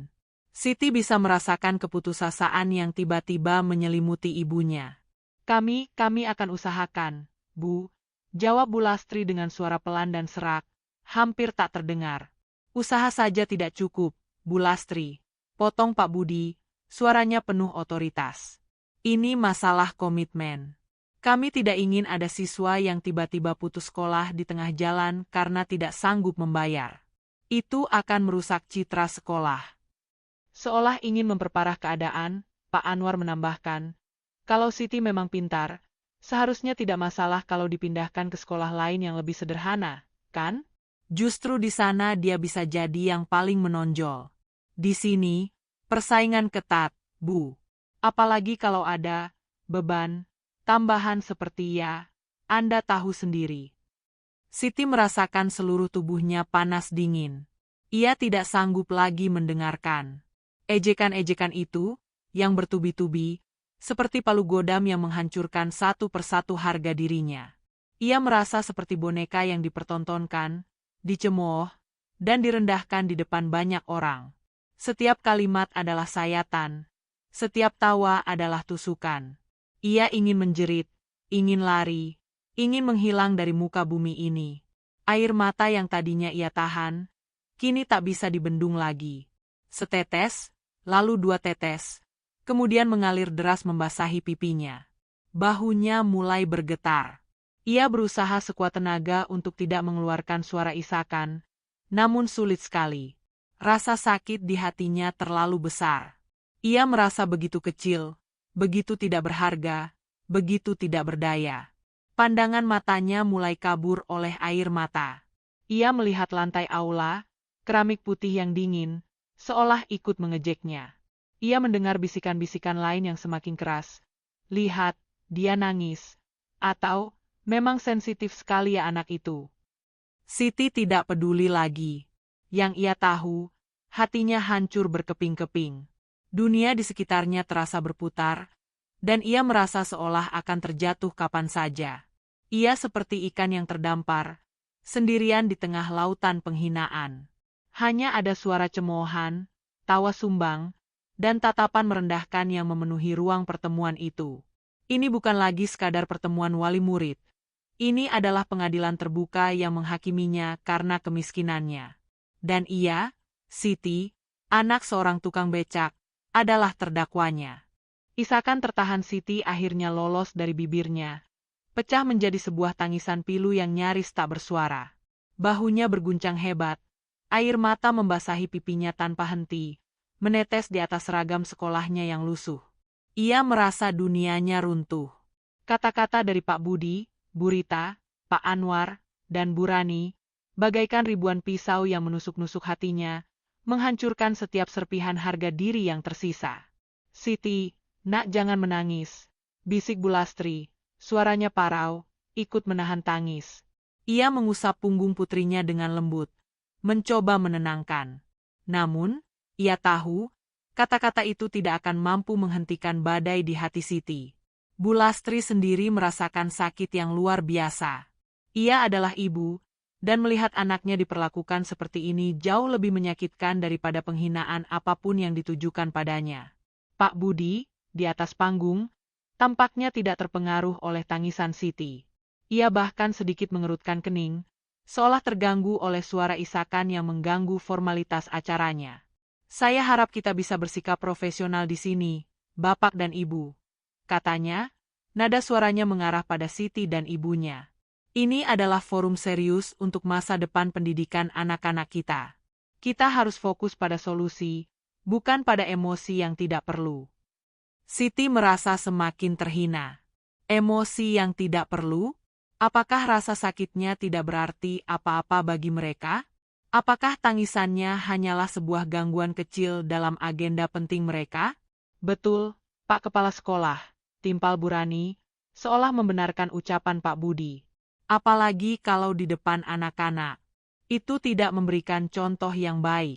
Siti bisa merasakan keputusasaan yang tiba-tiba menyelimuti ibunya. Kami akan usahakan, Bu, jawab Bu Lastri dengan suara pelan dan serak, hampir tak terdengar. Usaha saja tidak cukup, Bu Lastri, potong Pak Budi, suaranya penuh otoritas. Ini masalah komitmen. Kami tidak ingin ada siswa yang tiba-tiba putus sekolah di tengah jalan karena tidak sanggup membayar. Itu akan merusak citra sekolah. Seolah ingin memperparah keadaan, Pak Anwar menambahkan, kalau Siti memang pintar, seharusnya tidak masalah kalau dipindahkan ke sekolah lain yang lebih sederhana, kan? Justru di sana dia bisa jadi yang paling menonjol. Di sini, persaingan ketat, Bu. Apalagi kalau ada beban tambahan seperti Anda tahu sendiri. Siti merasakan seluruh tubuhnya panas dingin. Ia tidak sanggup lagi mendengarkan. Ejekan-ejekan itu, yang bertubi-tubi, seperti palu godam yang menghancurkan satu persatu harga dirinya. Ia merasa seperti boneka yang dipertontonkan, dicemooh, dan direndahkan di depan banyak orang. Setiap kalimat adalah sayatan, setiap tawa adalah tusukan. Ia ingin menjerit, ingin lari, ingin menghilang dari muka bumi ini. Air mata yang tadinya ia tahan, kini tak bisa dibendung lagi. Setetes, lalu 2 tetes, kemudian mengalir deras membasahi pipinya. Bahunya mulai bergetar. Ia berusaha sekuat tenaga untuk tidak mengeluarkan suara isakan, namun sulit sekali. Rasa sakit di hatinya terlalu besar. Ia merasa begitu kecil, begitu tidak berharga, begitu tidak berdaya. Pandangan matanya mulai kabur oleh air mata. Ia melihat lantai aula, keramik putih yang dingin, seolah ikut mengejeknya. Ia mendengar bisikan-bisikan lain yang semakin keras. Lihat, dia nangis. Atau, memang sensitif sekali ya anak itu. Siti tidak peduli lagi. Yang ia tahu, hatinya hancur berkeping-keping. Dunia di sekitarnya terasa berputar, dan ia merasa seolah akan terjatuh kapan saja. Ia seperti ikan yang terdampar, sendirian di tengah lautan penghinaan. Hanya ada suara cemoohan, tawa sumbang, dan tatapan merendahkan yang memenuhi ruang pertemuan itu. Ini bukan lagi sekadar pertemuan wali murid. Ini adalah pengadilan terbuka yang menghakiminya karena kemiskinannya. Dan ia, Siti, anak seorang tukang becak, adalah terdakwanya. Isakan tertahan Siti akhirnya lolos dari bibirnya, pecah menjadi sebuah tangisan pilu yang nyaris tak bersuara. Bahunya berguncang hebat, air mata membasahi pipinya tanpa henti, menetes di atas seragam sekolahnya yang lusuh. Ia merasa dunianya runtuh. Kata-kata dari Pak Budi, Bu Rita, Pak Anwar, dan Bu Rani, bagaikan ribuan pisau yang menusuk-nusuk hatinya, menghancurkan setiap serpihan harga diri yang tersisa. Siti, nak jangan menangis, bisik Bu Lastri, suaranya parau, ikut menahan tangis. Ia mengusap punggung putrinya dengan lembut, mencoba menenangkan. Namun, ia tahu, kata-kata itu tidak akan mampu menghentikan badai di hati Siti. Bu Lastri sendiri merasakan sakit yang luar biasa. Ia adalah ibu, dan melihat anaknya diperlakukan seperti ini jauh lebih menyakitkan daripada penghinaan apapun yang ditujukan padanya. Pak Budi, di atas panggung, tampaknya tidak terpengaruh oleh tangisan Siti. Ia bahkan sedikit mengerutkan kening, seolah terganggu oleh suara isakan yang mengganggu formalitas acaranya. Saya harap kita bisa bersikap profesional di sini, Bapak dan Ibu. Katanya, nada suaranya mengarah pada Siti dan ibunya. Ini adalah forum serius untuk masa depan pendidikan anak-anak kita. Kita harus fokus pada solusi, bukan pada emosi yang tidak perlu. Siti merasa semakin terhina. Emosi yang tidak perlu? Apakah rasa sakitnya tidak berarti apa-apa bagi mereka? Apakah tangisannya hanyalah sebuah gangguan kecil dalam agenda penting mereka? Betul, Pak Kepala Sekolah, timpal Bu Rani, seolah membenarkan ucapan Pak Budi. Apalagi kalau di depan anak-anak. Itu tidak memberikan contoh yang baik.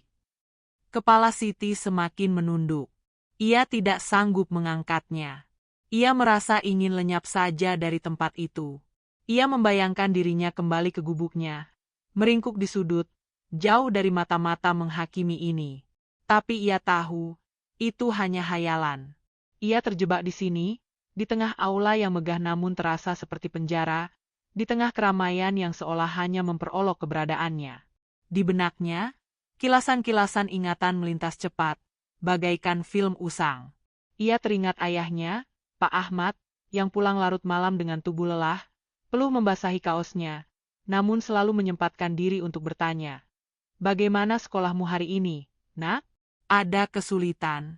Kepala Siti semakin menunduk. Ia tidak sanggup mengangkatnya. Ia merasa ingin lenyap saja dari tempat itu. Ia membayangkan dirinya kembali ke gubuknya, meringkuk di sudut, jauh dari mata-mata menghakimi ini. Tapi ia tahu, itu hanya hayalan. Ia terjebak di sini, di tengah aula yang megah namun terasa seperti penjara, di tengah keramaian yang seolah hanya memperolok keberadaannya. Di benaknya, kilasan-kilasan ingatan melintas cepat, bagaikan film usang. Ia teringat ayahnya, Pak Ahmad, yang pulang larut malam dengan tubuh lelah, peluh membasahi kaosnya, namun selalu menyempatkan diri untuk bertanya, "Bagaimana sekolahmu hari ini, Nak?" Ada kesulitan.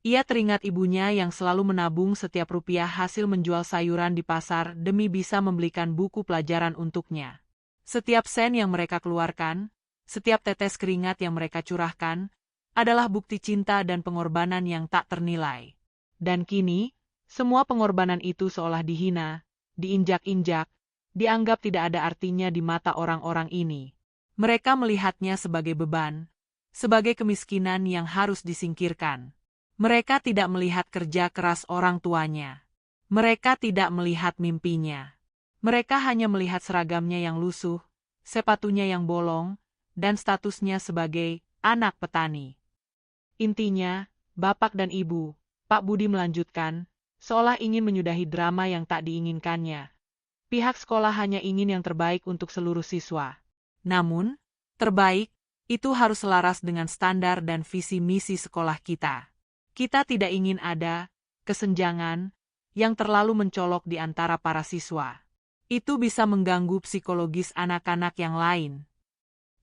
Ia teringat ibunya yang selalu menabung setiap rupiah hasil menjual sayuran di pasar demi bisa membelikan buku pelajaran untuknya. Setiap sen yang mereka keluarkan, setiap tetes keringat yang mereka curahkan, adalah bukti cinta dan pengorbanan yang tak ternilai. Dan kini, semua pengorbanan itu seolah dihina, diinjak-injak, dianggap tidak ada artinya di mata orang-orang ini. Mereka melihatnya sebagai beban, sebagai kemiskinan yang harus disingkirkan. Mereka tidak melihat kerja keras orang tuanya. Mereka tidak melihat mimpinya. Mereka hanya melihat seragamnya yang lusuh, sepatunya yang bolong, dan statusnya sebagai anak petani. Intinya, Bapak dan Ibu, Pak Budi melanjutkan, seolah ingin menyudahi drama yang tak diinginkannya. Pihak sekolah hanya ingin yang terbaik untuk seluruh siswa. Namun, terbaik itu harus selaras dengan standar dan visi misi sekolah kita. Kita tidak ingin ada kesenjangan yang terlalu mencolok di antara para siswa. Itu bisa mengganggu psikologis anak-anak yang lain.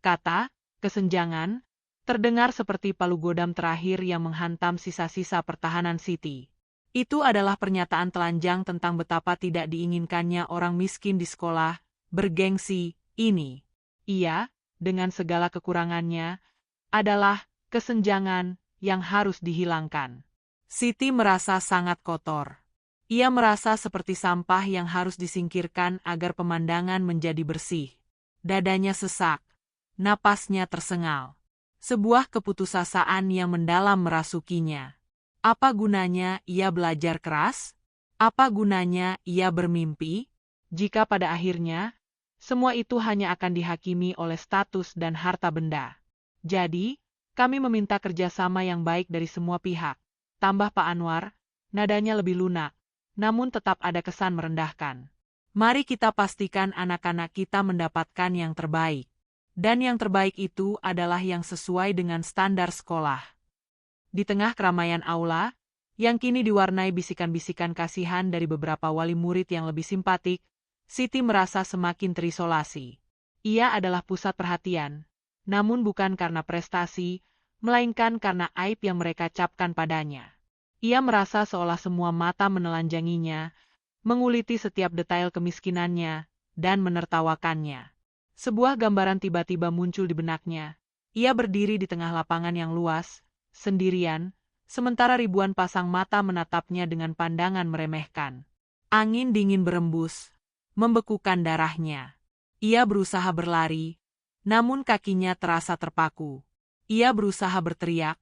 Kata kesenjangan terdengar seperti palu godam terakhir yang menghantam sisa-sisa pertahanan Siti. Itu adalah pernyataan telanjang tentang betapa tidak diinginkannya orang miskin di sekolah bergengsi ini. Ia, dengan segala kekurangannya, adalah kesenjangan yang harus dihilangkan. Siti merasa sangat kotor. Ia merasa seperti sampah yang harus disingkirkan agar pemandangan menjadi bersih. Dadanya sesak, napasnya tersengal. Sebuah keputusasaan yang mendalam merasukinya. Apa gunanya ia belajar keras? Apa gunanya ia bermimpi? Jika pada akhirnya, semua itu hanya akan dihakimi oleh status dan harta benda. Jadi, kami meminta kerjasama yang baik dari semua pihak. Tambah Pak Anwar, nadanya lebih lunak, namun tetap ada kesan merendahkan. Mari kita pastikan anak-anak kita mendapatkan yang terbaik. Dan yang terbaik itu adalah yang sesuai dengan standar sekolah. Di tengah keramaian aula, yang kini diwarnai bisikan-bisikan kasihan dari beberapa wali murid yang lebih simpatik, Siti merasa semakin terisolasi. Ia adalah pusat perhatian, namun bukan karena prestasi, melainkan karena aib yang mereka capkan padanya. Ia merasa seolah semua mata menelanjanginya, menguliti setiap detail kemiskinannya, dan menertawakannya. Sebuah gambaran tiba-tiba muncul di benaknya. Ia berdiri di tengah lapangan yang luas, sendirian, sementara ribuan pasang mata menatapnya dengan pandangan meremehkan. Angin dingin berembus, membekukan darahnya. Ia berusaha berlari, namun kakinya terasa terpaku. Ia berusaha berteriak,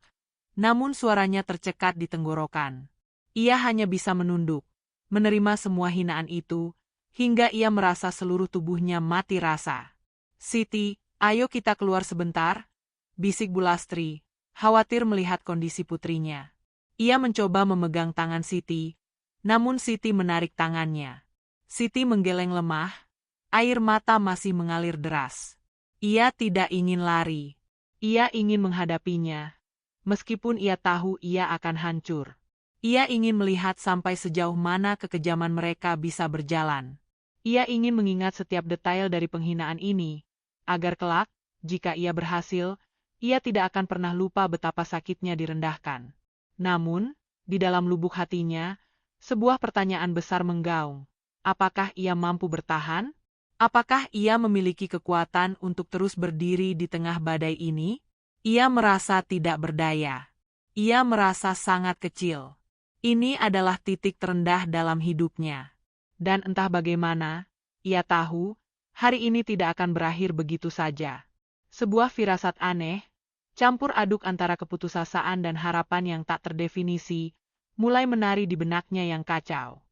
namun suaranya tercekat di tenggorokan. Ia hanya bisa menunduk, menerima semua hinaan itu, hingga ia merasa seluruh tubuhnya mati rasa. Siti, ayo kita keluar sebentar, bisik Bulastri, khawatir melihat kondisi putrinya. Ia mencoba memegang tangan Siti, namun Siti menarik tangannya. Siti menggeleng lemah, air mata masih mengalir deras. Ia tidak ingin lari. Ia ingin menghadapinya, meskipun ia tahu ia akan hancur. Ia ingin melihat sampai sejauh mana kekejaman mereka bisa berjalan. Ia ingin mengingat setiap detail dari penghinaan ini, agar kelak, jika ia berhasil, ia tidak akan pernah lupa betapa sakitnya direndahkan. Namun, di dalam lubuk hatinya, sebuah pertanyaan besar menggaung. Apakah ia mampu bertahan? Apakah ia memiliki kekuatan untuk terus berdiri di tengah badai ini? Ia merasa tidak berdaya. Ia merasa sangat kecil. Ini adalah titik terendah dalam hidupnya. Dan entah bagaimana, ia tahu, hari ini tidak akan berakhir begitu saja. Sebuah firasat aneh, campur aduk antara keputusasaan dan harapan yang tak terdefinisi, mulai menari di benaknya yang kacau.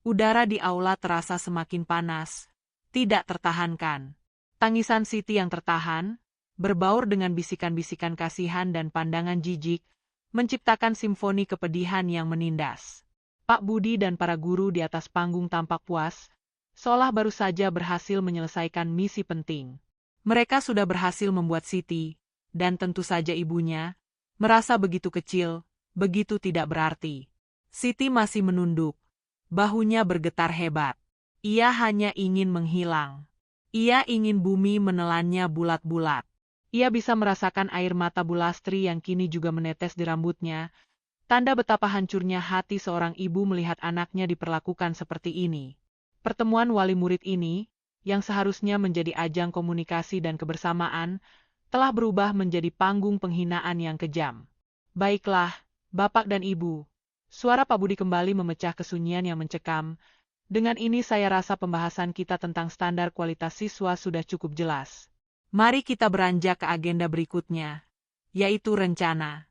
Udara di aula terasa semakin panas, tidak tertahankan. Tangisan Siti yang tertahan, berbaur dengan bisikan-bisikan kasihan dan pandangan jijik, menciptakan simfoni kepedihan yang menindas. Pak Budi dan para guru di atas panggung tampak puas, seolah baru saja berhasil menyelesaikan misi penting. Mereka sudah berhasil membuat Siti, dan tentu saja ibunya, merasa begitu kecil, begitu tidak berarti. Siti masih menunduk, bahunya bergetar hebat. Ia hanya ingin menghilang. Ia ingin bumi menelannya bulat-bulat. Ia bisa merasakan air mata Bulastri yang kini juga menetes di rambutnya, tanda betapa hancurnya hati seorang ibu melihat anaknya diperlakukan seperti ini. Pertemuan wali murid ini, yang seharusnya menjadi ajang komunikasi dan kebersamaan, telah berubah menjadi panggung penghinaan yang kejam. Baiklah, Bapak dan Ibu. Suara Pak Budi kembali memecah kesunyian yang mencekam. Dengan ini saya rasa pembahasan kita tentang standar kualitas siswa sudah cukup jelas. Mari kita beranjak ke agenda berikutnya, yaitu rencana.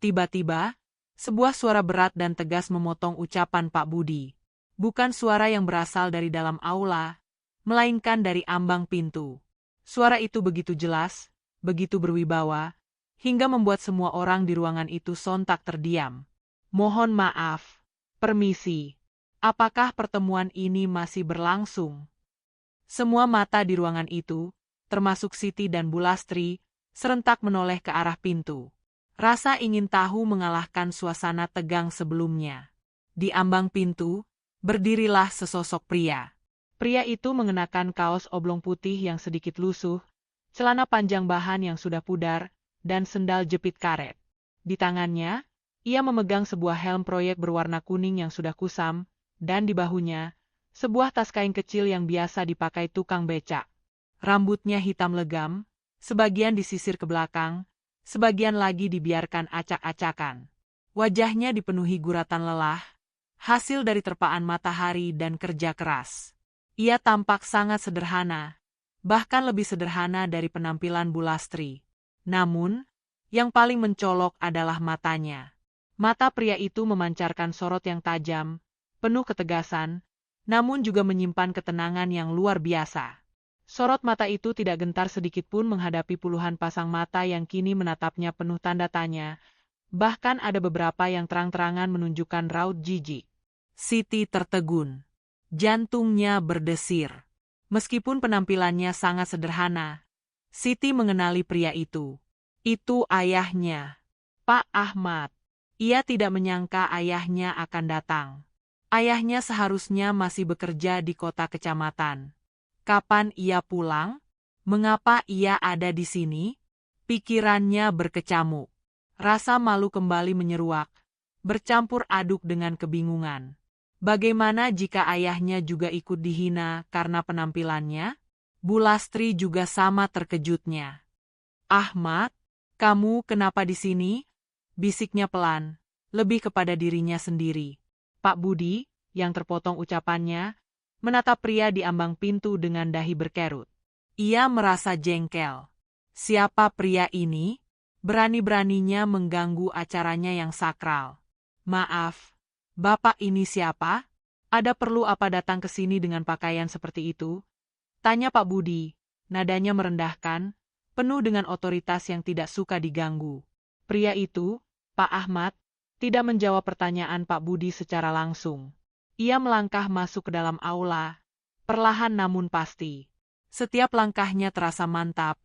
Tiba-tiba, sebuah suara berat dan tegas memotong ucapan Pak Budi. Bukan suara yang berasal dari dalam aula, melainkan dari ambang pintu. Suara itu begitu jelas, begitu berwibawa, hingga membuat semua orang di ruangan itu sontak terdiam. Mohon maaf, permisi. Apakah pertemuan ini masih berlangsung? Semua mata di ruangan itu, termasuk Siti dan Bulastri, serentak menoleh ke arah pintu. Rasa ingin tahu mengalahkan suasana tegang sebelumnya. Di ambang pintu, berdirilah sesosok pria. Pria itu mengenakan kaos oblong putih yang sedikit lusuh, celana panjang bahan yang sudah pudar, dan sendal jepit karet. Di tangannya, ia memegang sebuah helm proyek berwarna kuning yang sudah kusam, dan di bahunya, sebuah tas kain kecil yang biasa dipakai tukang becak. Rambutnya hitam legam, sebagian disisir ke belakang, sebagian lagi dibiarkan acak-acakan. Wajahnya dipenuhi guratan lelah, hasil dari terpaan matahari dan kerja keras. Ia tampak sangat sederhana, bahkan lebih sederhana dari penampilan Bulastri. Namun, yang paling mencolok adalah matanya. Mata pria itu memancarkan sorot yang tajam, penuh ketegasan, namun juga menyimpan ketenangan yang luar biasa. Sorot mata itu tidak gentar sedikit pun menghadapi puluhan pasang mata yang kini menatapnya penuh tanda tanya, bahkan ada beberapa yang terang-terangan menunjukkan raut jijik. Siti tertegun. Jantungnya berdesir. Meskipun penampilannya sangat sederhana, Siti mengenali pria itu. Itu ayahnya, Pak Ahmad. Ia tidak menyangka ayahnya akan datang. Ayahnya seharusnya masih bekerja di kota kecamatan. Kapan ia pulang? Mengapa ia ada di sini? Pikirannya berkecamuk. Rasa malu kembali menyeruak, bercampur aduk dengan kebingungan. Bagaimana jika ayahnya juga ikut dihina karena penampilannya? Bulastri juga sama terkejutnya. Ahmad, kamu kenapa di sini? Bisiknya pelan, lebih kepada dirinya sendiri. Pak Budi, yang terpotong ucapannya, menatap pria di ambang pintu dengan dahi berkerut. Ia merasa jengkel. Siapa pria ini? Berani-beraninya mengganggu acaranya yang sakral. Maaf, Bapak ini siapa? Ada perlu apa datang ke sini dengan pakaian seperti itu? Tanya Pak Budi, nadanya merendahkan, penuh dengan otoritas yang tidak suka diganggu. Pria itu, Pak Ahmad, tidak menjawab pertanyaan Pak Budi secara langsung. Ia melangkah masuk ke dalam aula, perlahan namun pasti. Setiap langkahnya terasa mantap,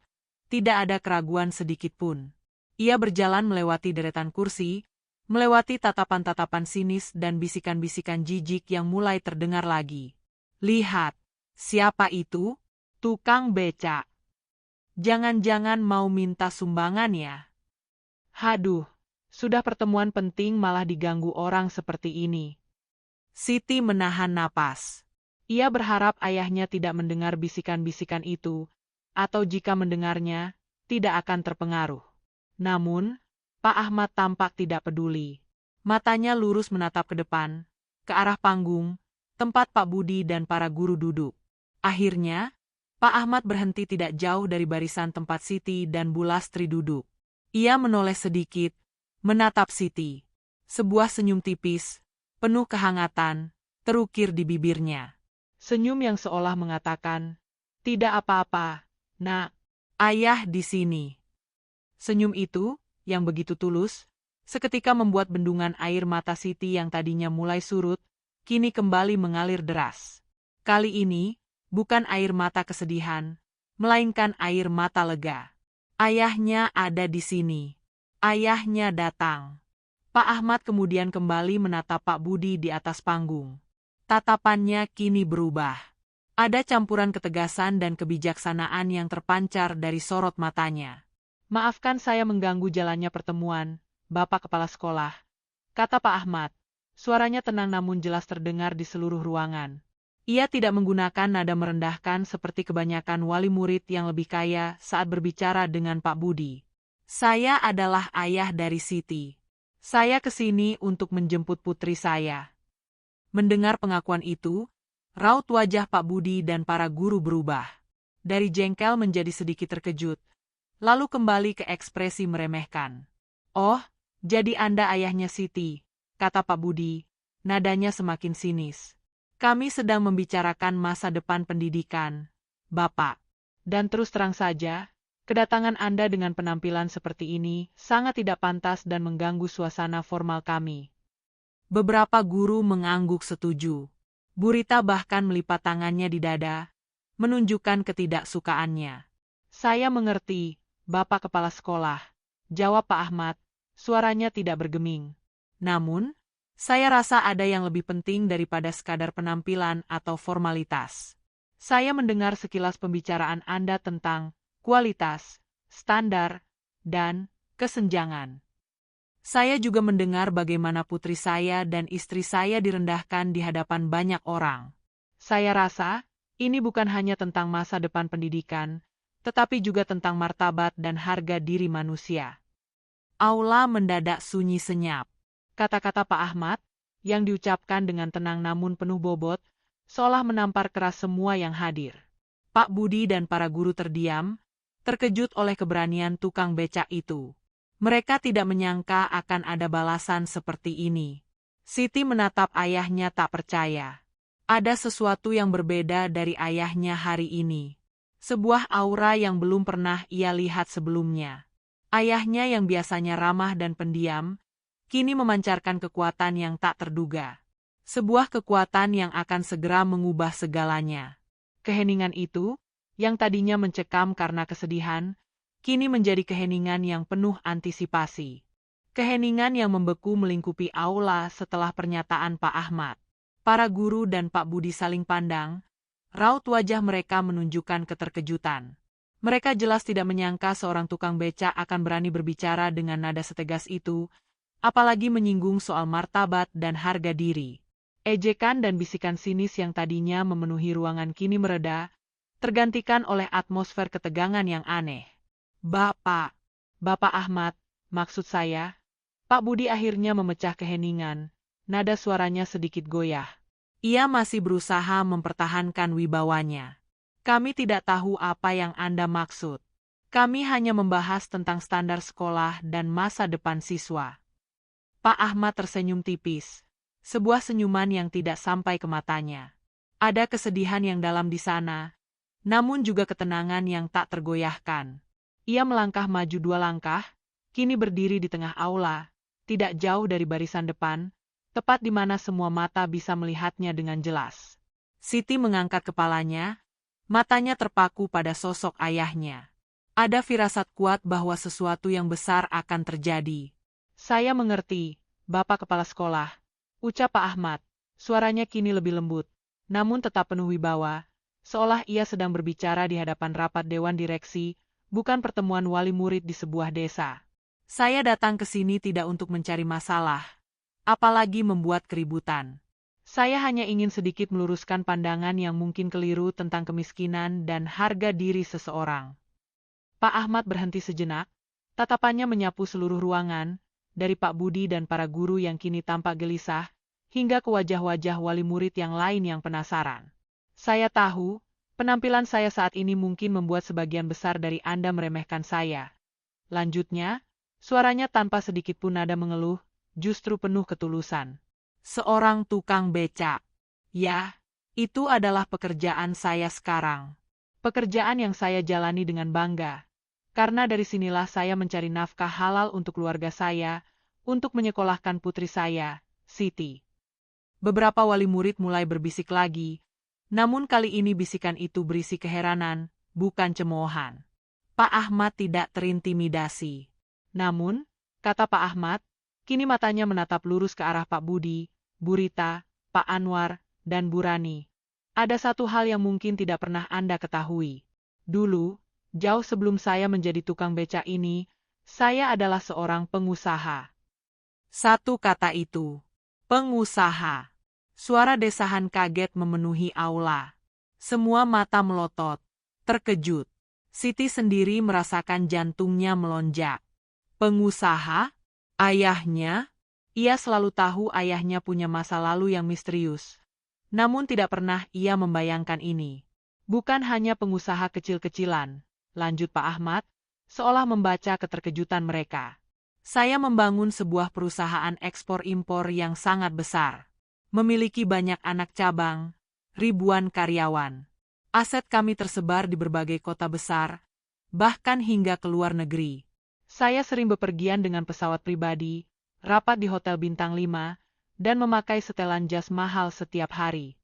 tidak ada keraguan sedikit pun. Ia berjalan melewati deretan kursi, melewati tatapan-tatapan sinis dan bisikan-bisikan jijik yang mulai terdengar lagi. Lihat, siapa itu? Tukang becak. Jangan-jangan mau minta sumbangan ya? Haduh, sudah pertemuan penting malah diganggu orang seperti ini. Siti menahan napas. Ia berharap ayahnya tidak mendengar bisikan-bisikan itu, atau jika mendengarnya, tidak akan terpengaruh. Namun, Pak Ahmad tampak tidak peduli. Matanya lurus menatap ke depan, ke arah panggung, tempat Pak Budi dan para guru duduk. Akhirnya, Pak Ahmad berhenti tidak jauh dari barisan tempat Siti dan Bulastri duduk. Ia menoleh sedikit, menatap Siti. Sebuah senyum tipis, penuh kehangatan, terukir di bibirnya. Senyum yang seolah mengatakan, "Tidak apa-apa, Nak. Ayah di sini." Senyum itu, yang begitu tulus, seketika membuat bendungan air mata Siti yang tadinya mulai surut, kini kembali mengalir deras. Kali ini, bukan air mata kesedihan, melainkan air mata lega. Ayahnya ada di sini. Ayahnya datang. Pak Ahmad kemudian kembali menatap Pak Budi di atas panggung. Tatapannya kini berubah. Ada campuran ketegasan dan kebijaksanaan yang terpancar dari sorot matanya. "Maafkan saya mengganggu jalannya pertemuan, Bapak Kepala Sekolah," kata Pak Ahmad. Suaranya tenang namun jelas terdengar di seluruh ruangan. Ia tidak menggunakan nada merendahkan seperti kebanyakan wali murid yang lebih kaya saat berbicara dengan Pak Budi. "Saya adalah ayah dari Siti. Saya ke sini untuk menjemput putri saya." Mendengar pengakuan itu, raut wajah Pak Budi dan para guru berubah. Dari jengkel menjadi sedikit terkejut, lalu kembali ke ekspresi meremehkan. "Oh, jadi Anda ayahnya Siti," kata Pak Budi, nadanya semakin sinis. "Kami sedang membicarakan masa depan pendidikan, Bapak. Dan terus terang saja, kedatangan Anda dengan penampilan seperti ini sangat tidak pantas dan mengganggu suasana formal kami." Beberapa guru mengangguk setuju. Bu Rita bahkan melipat tangannya di dada, menunjukkan ketidaksukaannya. Saya mengerti, Bapak Kepala Sekolah, jawab Pak Ahmad, suaranya tidak bergeming. Namun, saya rasa ada yang lebih penting daripada sekadar penampilan atau formalitas. Saya mendengar sekilas pembicaraan Anda tentang kualitas, standar, dan kesenjangan. Saya juga mendengar bagaimana putri saya dan istri saya direndahkan di hadapan banyak orang. Saya rasa, ini bukan hanya tentang masa depan pendidikan, tetapi juga tentang martabat dan harga diri manusia. Aula mendadak sunyi senyap. Kata-kata Pak Ahmad, yang diucapkan dengan tenang namun penuh bobot, seolah menampar keras semua yang hadir. Pak Budi dan para guru terdiam, terkejut oleh keberanian tukang becak itu. Mereka tidak menyangka akan ada balasan seperti ini. Siti menatap ayahnya tak percaya. Ada sesuatu yang berbeda dari ayahnya hari ini. Sebuah aura yang belum pernah ia lihat sebelumnya. Ayahnya yang biasanya ramah dan pendiam, kini memancarkan kekuatan yang tak terduga. Sebuah kekuatan yang akan segera mengubah segalanya. Keheningan itu, yang tadinya mencekam karena kesedihan, kini menjadi keheningan yang penuh antisipasi. Keheningan yang membeku melingkupi aula setelah pernyataan Pak Ahmad. Para guru dan Pak Budi saling pandang, raut wajah mereka menunjukkan keterkejutan. Mereka jelas tidak menyangka seorang tukang becak akan berani berbicara dengan nada setegas itu, apalagi menyinggung soal martabat dan harga diri. Ejekan dan bisikan sinis yang tadinya memenuhi ruangan kini mereda, tergantikan oleh atmosfer ketegangan yang aneh. Bapak Ahmad, maksud saya. Pak Budi akhirnya memecah keheningan, nada suaranya sedikit goyah. Ia masih berusaha mempertahankan wibawanya. Kami tidak tahu apa yang Anda maksud. Kami hanya membahas tentang standar sekolah dan masa depan siswa. Pak Ahmad tersenyum tipis, sebuah senyuman yang tidak sampai ke matanya. Ada kesedihan yang dalam di sana, namun juga ketenangan yang tak tergoyahkan. Ia melangkah maju 2 langkah, kini berdiri di tengah aula, tidak jauh dari barisan depan, tepat di mana semua mata bisa melihatnya dengan jelas. Siti mengangkat kepalanya, matanya terpaku pada sosok ayahnya. Ada firasat kuat bahwa sesuatu yang besar akan terjadi. Saya mengerti, Bapak Kepala Sekolah, ucap Pak Ahmad, suaranya kini lebih lembut, namun tetap penuh wibawa, seolah ia sedang berbicara di hadapan rapat dewan direksi, bukan pertemuan wali murid di sebuah desa. Saya datang ke sini tidak untuk mencari masalah, apalagi membuat keributan. Saya hanya ingin sedikit meluruskan pandangan yang mungkin keliru tentang kemiskinan dan harga diri seseorang. Pak Ahmad berhenti sejenak, tatapannya menyapu seluruh ruangan, dari Pak Budi dan para guru yang kini tampak gelisah, hingga ke wajah-wajah wali murid yang lain yang penasaran. Saya tahu, penampilan saya saat ini mungkin membuat sebagian besar dari Anda meremehkan saya. Lanjutnya, suaranya tanpa sedikit pun nada mengeluh, justru penuh ketulusan. Seorang tukang becak. Ya, itu adalah pekerjaan saya sekarang. Pekerjaan yang saya jalani dengan bangga. Karena dari sinilah saya mencari nafkah halal untuk keluarga saya, untuk menyekolahkan putri saya, Siti. Beberapa wali murid mulai berbisik lagi, namun kali ini bisikan itu berisi keheranan, bukan cemoohan. Pak Ahmad tidak terintimidasi. Namun, kata Pak Ahmad, kini matanya menatap lurus ke arah Pak Budi, Bu Rita, Pak Anwar, dan Bu Rani. Ada satu hal yang mungkin tidak pernah Anda ketahui. Dulu, jauh sebelum saya menjadi tukang becak ini, saya adalah seorang pengusaha. Satu kata itu, pengusaha. Suara desahan kaget memenuhi aula. Semua mata melotot, terkejut. Siti sendiri merasakan jantungnya melonjak. Pengusaha? Ayahnya? Ia selalu tahu ayahnya punya masa lalu yang misterius. Namun tidak pernah ia membayangkan ini. Bukan hanya pengusaha kecil-kecilan, lanjut Pak Ahmad, seolah membaca keterkejutan mereka. Saya membangun sebuah perusahaan ekspor-impor yang sangat besar. Memiliki banyak anak cabang, ribuan karyawan. Aset kami tersebar di berbagai kota besar, bahkan hingga ke luar negeri. Saya sering bepergian dengan pesawat pribadi, rapat di hotel bintang 5, dan memakai setelan jas mahal setiap hari.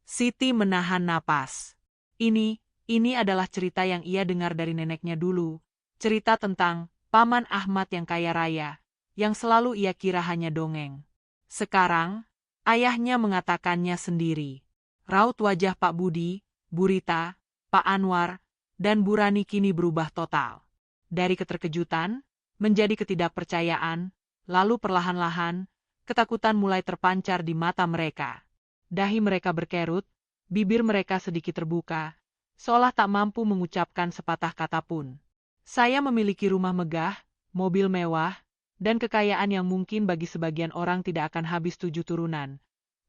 Siti menahan napas. Ini adalah cerita yang ia dengar dari neneknya dulu. Cerita tentang Paman Ahmad yang kaya raya, yang selalu ia kira hanya dongeng. Sekarang, ayahnya mengatakannya sendiri. Raut wajah Pak Budi, Bu Rita, Pak Anwar, dan Bu Rani kini berubah total. Dari keterkejutan, menjadi ketidakpercayaan, lalu perlahan-lahan, ketakutan mulai terpancar di mata mereka. Dahi mereka berkerut, bibir mereka sedikit terbuka, seolah tak mampu mengucapkan sepatah kata pun. Saya memiliki rumah megah, mobil mewah, dan kekayaan yang mungkin bagi sebagian orang tidak akan habis 7 turunan.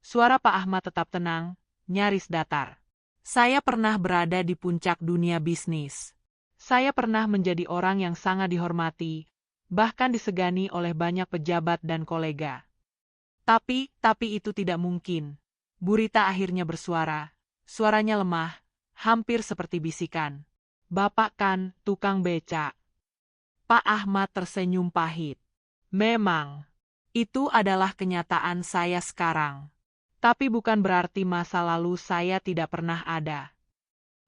Suara Pak Ahmad tetap tenang, nyaris datar. Saya pernah berada di puncak dunia bisnis. Saya pernah menjadi orang yang sangat dihormati, bahkan disegani oleh banyak pejabat dan kolega. Tapi itu tidak mungkin. Bu Rita akhirnya bersuara. Suaranya lemah, hampir seperti bisikan. Bapak kan tukang becak. Pak Ahmad tersenyum pahit. Memang, itu adalah kenyataan saya sekarang. Tapi bukan berarti masa lalu saya tidak pernah ada.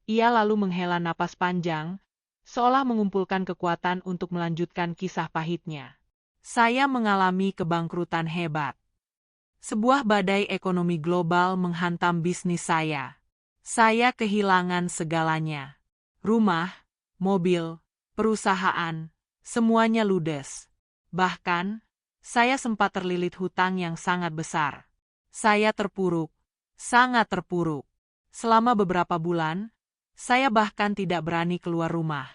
Ia lalu menghela napas panjang, seolah mengumpulkan kekuatan untuk melanjutkan kisah pahitnya. Saya mengalami kebangkrutan hebat. Sebuah badai ekonomi global menghantam bisnis saya. Saya kehilangan segalanya. Rumah, mobil, perusahaan, semuanya ludes. Bahkan, saya sempat terlilit hutang yang sangat besar. Saya terpuruk, sangat terpuruk. Selama beberapa bulan, saya bahkan tidak berani keluar rumah.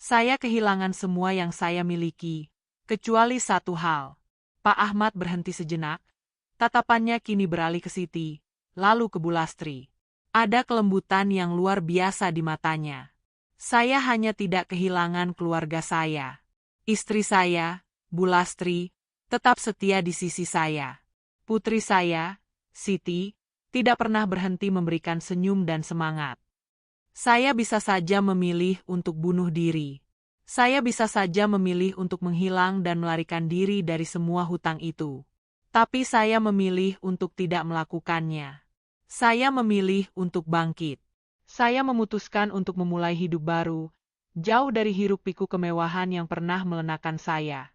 Saya kehilangan semua yang saya miliki, kecuali satu hal. Pak Ahmad berhenti sejenak, tatapannya kini beralih ke Siti, lalu ke Bu Lastri. Ada kelembutan yang luar biasa di matanya. Saya hanya tidak kehilangan keluarga saya. Istri saya, Bu Lastri, tetap setia di sisi saya. Putri saya, Siti, tidak pernah berhenti memberikan senyum dan semangat. Saya bisa saja memilih untuk bunuh diri. Saya bisa saja memilih untuk menghilang dan melarikan diri dari semua hutang itu. Tapi saya memilih untuk tidak melakukannya. Saya memilih untuk bangkit. Saya memutuskan untuk memulai hidup baru, jauh dari hiruk-pikuk kemewahan yang pernah melenakan saya.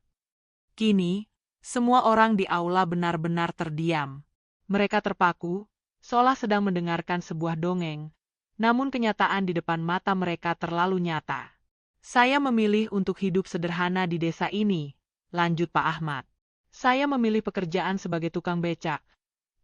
Kini, semua orang di aula benar-benar terdiam. Mereka terpaku, seolah sedang mendengarkan sebuah dongeng, namun kenyataan di depan mata mereka terlalu nyata. Saya memilih untuk hidup sederhana di desa ini, lanjut Pak Ahmad. Saya memilih pekerjaan sebagai tukang becak,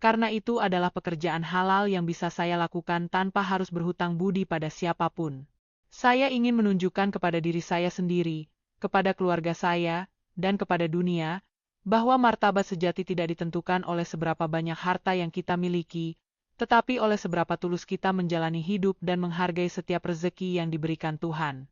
karena itu adalah pekerjaan halal yang bisa saya lakukan tanpa harus berhutang budi pada siapapun. Saya ingin menunjukkan kepada diri saya sendiri, kepada keluarga saya, dan kepada dunia, bahwa martabat sejati tidak ditentukan oleh seberapa banyak harta yang kita miliki, tetapi oleh seberapa tulus kita menjalani hidup dan menghargai setiap rezeki yang diberikan Tuhan.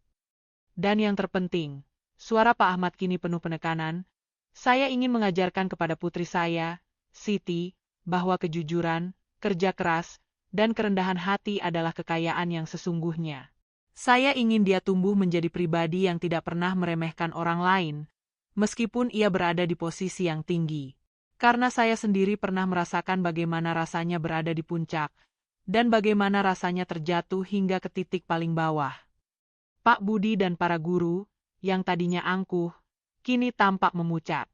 Dan yang terpenting, suara Pak Ahmad kini penuh penekanan, saya ingin mengajarkan kepada putri saya, Siti, bahwa kejujuran, kerja keras, dan kerendahan hati adalah kekayaan yang sesungguhnya. Saya ingin dia tumbuh menjadi pribadi yang tidak pernah meremehkan orang lain, meskipun ia berada di posisi yang tinggi. Karena saya sendiri pernah merasakan bagaimana rasanya berada di puncak, dan bagaimana rasanya terjatuh hingga ke titik paling bawah. Pak Budi dan para guru, yang tadinya angkuh, kini tampak memucat.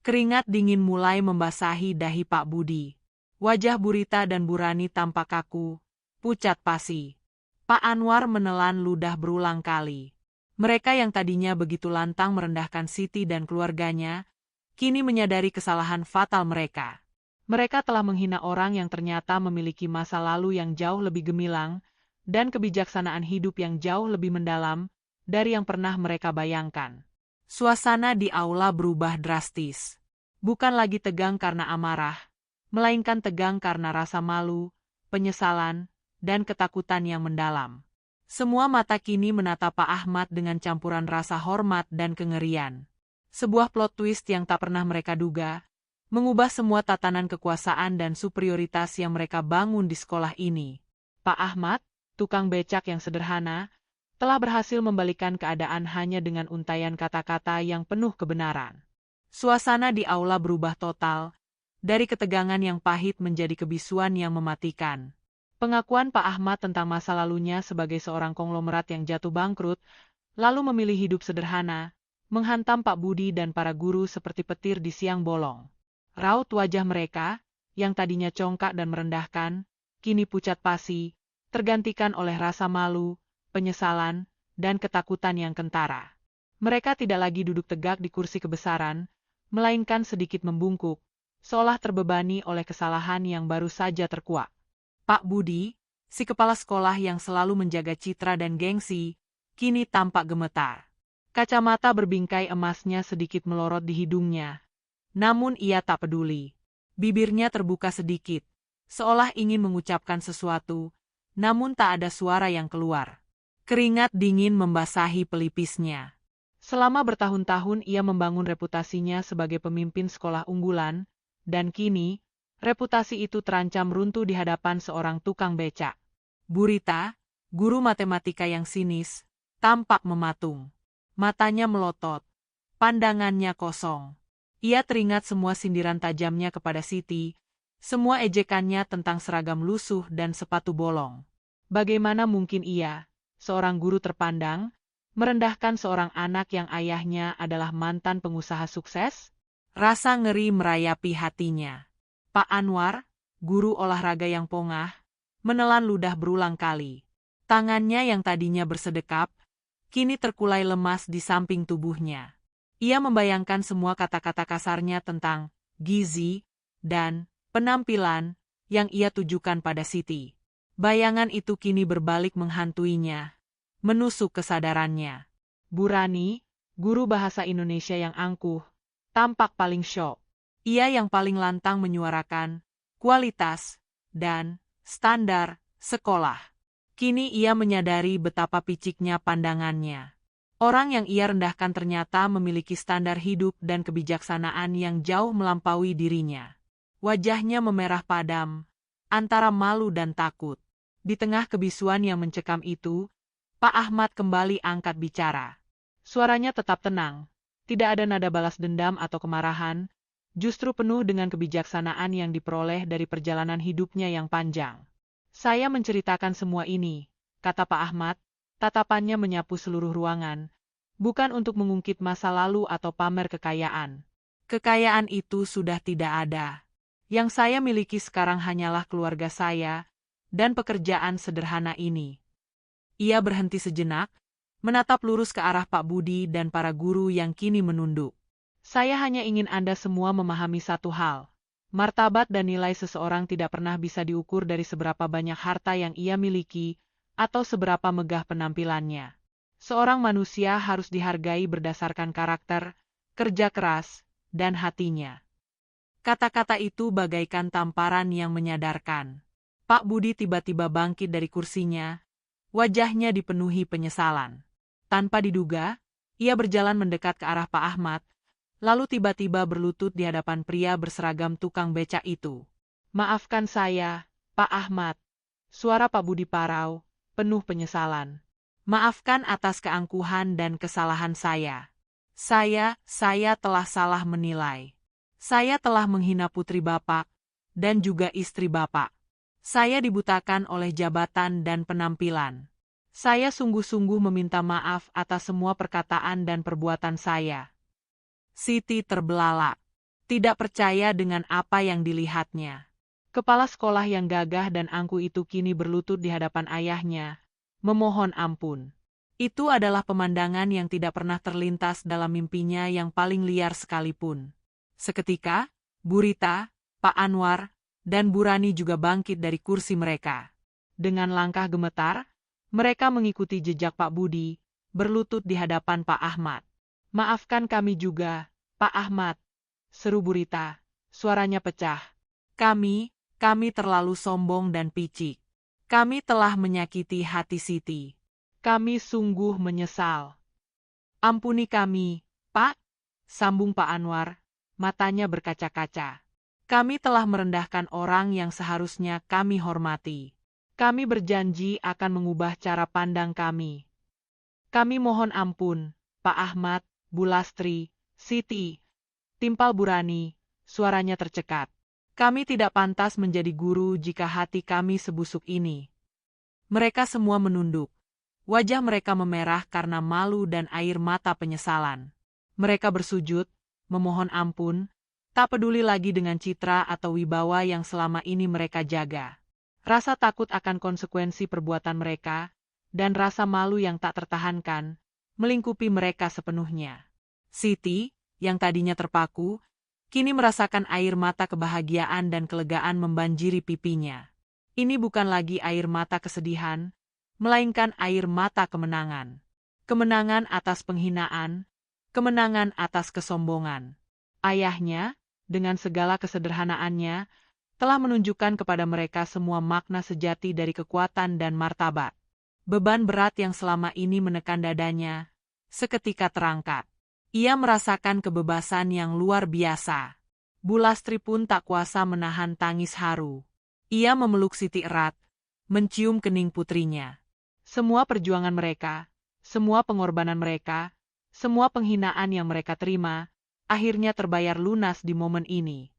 Keringat dingin mulai membasahi dahi Pak Budi. Wajah Bu Rita dan Bu Rani tampak kaku, pucat pasi. Pak Anwar menelan ludah berulang kali. Mereka yang tadinya begitu lantang merendahkan Siti dan keluarganya, kini menyadari kesalahan fatal mereka. Mereka telah menghina orang yang ternyata memiliki masa lalu yang jauh lebih gemilang, dan kebijaksanaan hidup yang jauh lebih mendalam dari yang pernah mereka bayangkan. Suasana di aula berubah drastis. Bukan lagi tegang karena amarah, melainkan tegang karena rasa malu, penyesalan, dan ketakutan yang mendalam. Semua mata kini menatap Pak Ahmad dengan campuran rasa hormat dan kengerian. Sebuah plot twist yang tak pernah mereka duga, mengubah semua tatanan kekuasaan dan superioritas yang mereka bangun di sekolah ini. Pak Ahmad, tukang becak yang sederhana, telah berhasil membalikan keadaan hanya dengan untaian kata-kata yang penuh kebenaran. Suasana di aula berubah total, dari ketegangan yang pahit menjadi kebisuan yang mematikan. Pengakuan Pak Ahmad tentang masa lalunya sebagai seorang konglomerat yang jatuh bangkrut, lalu memilih hidup sederhana, menghantam Pak Budi dan para guru seperti petir di siang bolong. Raut wajah mereka, yang tadinya congkak dan merendahkan, kini pucat pasi, tergantikan oleh rasa malu, penyesalan, dan ketakutan yang kentara. Mereka tidak lagi duduk tegak di kursi kebesaran, melainkan sedikit membungkuk, seolah terbebani oleh kesalahan yang baru saja terkuak. Pak Budi, si kepala sekolah yang selalu menjaga citra dan gengsi, kini tampak gemetar. Kacamata berbingkai emasnya sedikit melorot di hidungnya. Namun ia tak peduli. Bibirnya terbuka sedikit, seolah ingin mengucapkan sesuatu, namun tak ada suara yang keluar. Keringat dingin membasahi pelipisnya. Selama bertahun-tahun ia membangun reputasinya sebagai pemimpin sekolah unggulan, dan kini, reputasi itu terancam runtuh di hadapan seorang tukang becak. Burita, guru matematika yang sinis, tampak mematung. Matanya melotot, pandangannya kosong. Ia teringat semua sindiran tajamnya kepada Siti, semua ejekannya tentang seragam lusuh dan sepatu bolong. Bagaimana mungkin ia, seorang guru terpandang, merendahkan seorang anak yang ayahnya adalah mantan pengusaha sukses? Rasa ngeri merayapi hatinya. Pak Anwar, guru olahraga yang pongah, menelan ludah berulang kali. Tangannya yang tadinya bersedekap, kini terkulai lemas di samping tubuhnya. Ia membayangkan semua kata-kata kasarnya tentang gizi dan penampilan yang ia tujukan pada Siti. Bayangan itu kini berbalik menghantuinya, menusuk kesadarannya. Burani, guru bahasa Indonesia yang angkuh, tampak paling syok. Ia yang paling lantang menyuarakan kualitas dan standar sekolah. Kini ia menyadari betapa piciknya pandangannya. Orang yang ia rendahkan ternyata memiliki standar hidup dan kebijaksanaan yang jauh melampaui dirinya. Wajahnya memerah padam, antara malu dan takut. Di tengah kebisuan yang mencekam itu, Pak Ahmad kembali angkat bicara. Suaranya tetap tenang, tidak ada nada balas dendam atau kemarahan, justru penuh dengan kebijaksanaan yang diperoleh dari perjalanan hidupnya yang panjang. Saya menceritakan semua ini, kata Pak Ahmad, tatapannya menyapu seluruh ruangan, bukan untuk mengungkit masa lalu atau pamer kekayaan. Kekayaan itu sudah tidak ada. Yang saya miliki sekarang hanyalah keluarga saya dan pekerjaan sederhana ini. Ia berhenti sejenak, menatap lurus ke arah Pak Budi dan para guru yang kini menunduk. Saya hanya ingin Anda semua memahami satu hal. Martabat dan nilai seseorang tidak pernah bisa diukur dari seberapa banyak harta yang ia miliki atau seberapa megah penampilannya. Seorang manusia harus dihargai berdasarkan karakter, kerja keras, dan hatinya. Kata-kata itu bagaikan tamparan yang menyadarkan. Pak Budi tiba-tiba bangkit dari kursinya, wajahnya dipenuhi penyesalan. Tanpa diduga, ia berjalan mendekat ke arah Pak Ahmad, lalu tiba-tiba berlutut di hadapan pria berseragam tukang becak itu. Maafkan saya, Pak Ahmad. Suara Pak Budi parau, penuh penyesalan. Maafkan atas keangkuhan dan kesalahan saya. Saya telah salah menilai. Saya telah menghina putri Bapak, dan juga istri Bapak. Saya dibutakan oleh jabatan dan penampilan. Saya sungguh-sungguh meminta maaf atas semua perkataan dan perbuatan saya. Siti terbelalak, tidak percaya dengan apa yang dilihatnya. Kepala sekolah yang gagah dan angkuh itu kini berlutut di hadapan ayahnya, memohon ampun. Itu adalah pemandangan yang tidak pernah terlintas dalam mimpinya yang paling liar sekalipun. Seketika, Burita, Pak Anwar, dan Burani juga bangkit dari kursi mereka. Dengan langkah gemetar, mereka mengikuti jejak Pak Budi, berlutut di hadapan Pak Ahmad. Maafkan kami juga, Pak Ahmad, seru Burita, suaranya pecah. Kami terlalu sombong dan picik. Kami telah menyakiti hati Siti. Kami sungguh menyesal. Ampuni kami, Pak, sambung Pak Anwar, matanya berkaca-kaca. Kami telah merendahkan orang yang seharusnya kami hormati. Kami berjanji akan mengubah cara pandang kami. Kami mohon ampun, Pak Ahmad, Bu Lastri, Siti. Timpal Burani, suaranya tercekat. Kami tidak pantas menjadi guru jika hati kami sebusuk ini. Mereka semua menunduk. Wajah mereka memerah karena malu dan air mata penyesalan. Mereka bersujud, memohon ampun, tak peduli lagi dengan citra atau wibawa yang selama ini mereka jaga. Rasa takut akan konsekuensi perbuatan mereka, dan rasa malu yang tak tertahankan, melingkupi mereka sepenuhnya. Siti, yang tadinya terpaku, kini merasakan air mata kebahagiaan dan kelegaan membanjiri pipinya. Ini bukan lagi air mata kesedihan, melainkan air mata kemenangan. Kemenangan atas penghinaan, kemenangan atas kesombongan. Ayahnya, dengan segala kesederhanaannya, telah menunjukkan kepada mereka semua makna sejati dari kekuatan dan martabat. Beban berat yang selama ini menekan dadanya, seketika terangkat. Ia merasakan kebebasan yang luar biasa. Bulastri pun tak kuasa menahan tangis haru. Ia memeluk Siti erat, mencium kening putrinya. Semua perjuangan mereka, semua pengorbanan mereka, semua penghinaan yang mereka terima, akhirnya terbayar lunas di momen ini.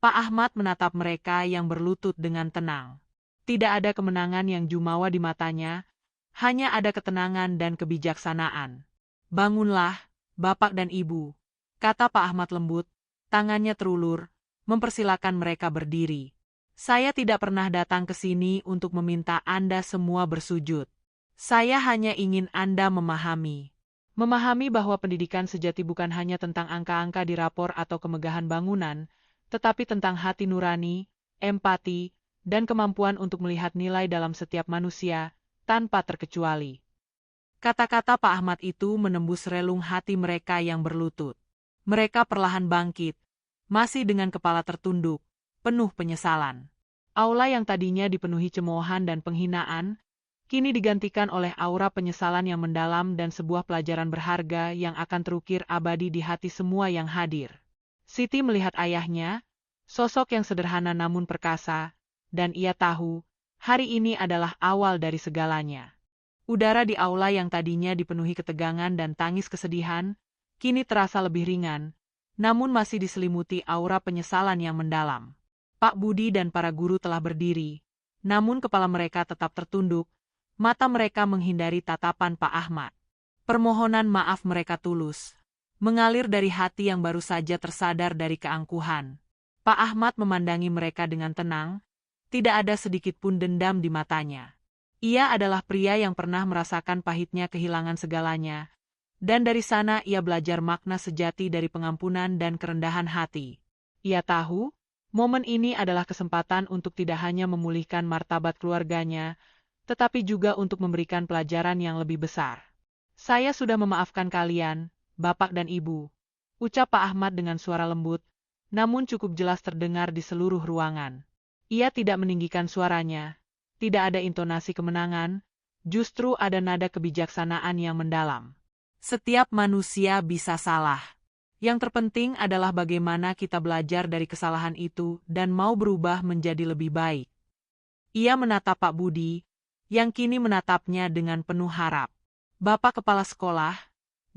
Pak Ahmad menatap mereka yang berlutut dengan tenang. Tidak ada kemenangan yang jumawa di matanya, hanya ada ketenangan dan kebijaksanaan. Bangunlah, Bapak dan Ibu, kata Pak Ahmad lembut, tangannya terulur, mempersilakan mereka berdiri. Saya tidak pernah datang ke sini untuk meminta Anda semua bersujud. Saya hanya ingin Anda memahami. Memahami bahwa pendidikan sejati bukan hanya tentang angka-angka di rapor atau kemegahan bangunan, tetapi tentang hati nurani, empati, dan kemampuan untuk melihat nilai dalam setiap manusia, tanpa terkecuali. Kata-kata Pak Ahmad itu menembus relung hati mereka yang berlutut. Mereka perlahan bangkit, masih dengan kepala tertunduk, penuh penyesalan. Aula yang tadinya dipenuhi cemoohan dan penghinaan, kini digantikan oleh aura penyesalan yang mendalam dan sebuah pelajaran berharga yang akan terukir abadi di hati semua yang hadir. Siti melihat ayahnya, sosok yang sederhana namun perkasa, dan ia tahu, hari ini adalah awal dari segalanya. Udara di aula yang tadinya dipenuhi ketegangan dan tangis kesedihan, kini terasa lebih ringan, namun masih diselimuti aura penyesalan yang mendalam. Pak Budi dan para guru telah berdiri, namun kepala mereka tetap tertunduk, mata mereka menghindari tatapan Pak Ahmad. Permohonan maaf mereka tulus, mengalir dari hati yang baru saja tersadar dari keangkuhan. Pak Ahmad memandangi mereka dengan tenang, tidak ada sedikit pun dendam di matanya. Ia adalah pria yang pernah merasakan pahitnya kehilangan segalanya, dan dari sana ia belajar makna sejati dari pengampunan dan kerendahan hati. Ia tahu, momen ini adalah kesempatan untuk tidak hanya memulihkan martabat keluarganya, tetapi juga untuk memberikan pelajaran yang lebih besar. Saya sudah memaafkan kalian, Bapak dan Ibu, ucap Pak Ahmad dengan suara lembut, namun cukup jelas terdengar di seluruh ruangan. Ia tidak meninggikan suaranya, tidak ada intonasi kemenangan, justru ada nada kebijaksanaan yang mendalam. Setiap manusia bisa salah. Yang terpenting adalah bagaimana kita belajar dari kesalahan itu dan mau berubah menjadi lebih baik. Ia menatap Pak Budi, yang kini menatapnya dengan penuh harap. Bapak Kepala Sekolah,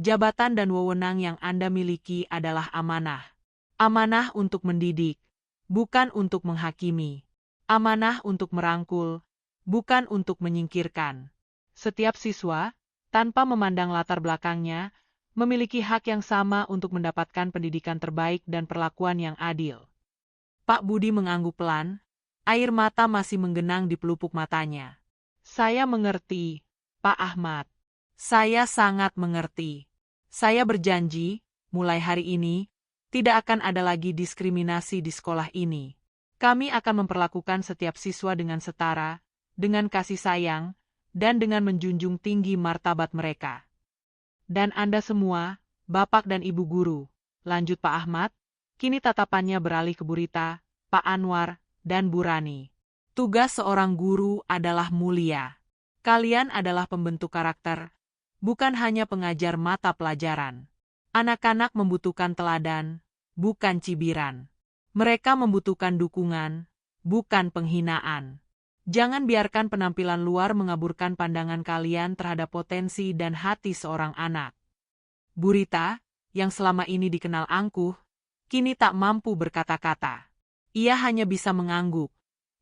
jabatan dan wewenang yang Anda miliki adalah amanah. Amanah untuk mendidik, bukan untuk menghakimi. Amanah untuk merangkul, bukan untuk menyingkirkan. Setiap siswa, tanpa memandang latar belakangnya, memiliki hak yang sama untuk mendapatkan pendidikan terbaik dan perlakuan yang adil. Pak Budi mengangguk pelan, air mata masih menggenang di pelupuk matanya. Saya mengerti, Pak Ahmad. Saya sangat mengerti. Saya berjanji, mulai hari ini, tidak akan ada lagi diskriminasi di sekolah ini. Kami akan memperlakukan setiap siswa dengan setara, dengan kasih sayang, dan dengan menjunjung tinggi martabat mereka. Dan Anda semua, Bapak dan Ibu guru, lanjut Pak Ahmad, kini tatapannya beralih ke Bu Rita, Pak Anwar, dan Bu Rani. Tugas seorang guru adalah mulia. Kalian adalah pembentuk karakter, bukan hanya pengajar mata pelajaran. Anak-anak membutuhkan teladan, bukan cibiran. Mereka membutuhkan dukungan, bukan penghinaan. Jangan biarkan penampilan luar mengaburkan pandangan kalian terhadap potensi dan hati seorang anak. Bu Rita, yang selama ini dikenal angkuh, kini tak mampu berkata-kata. Ia hanya bisa mengangguk.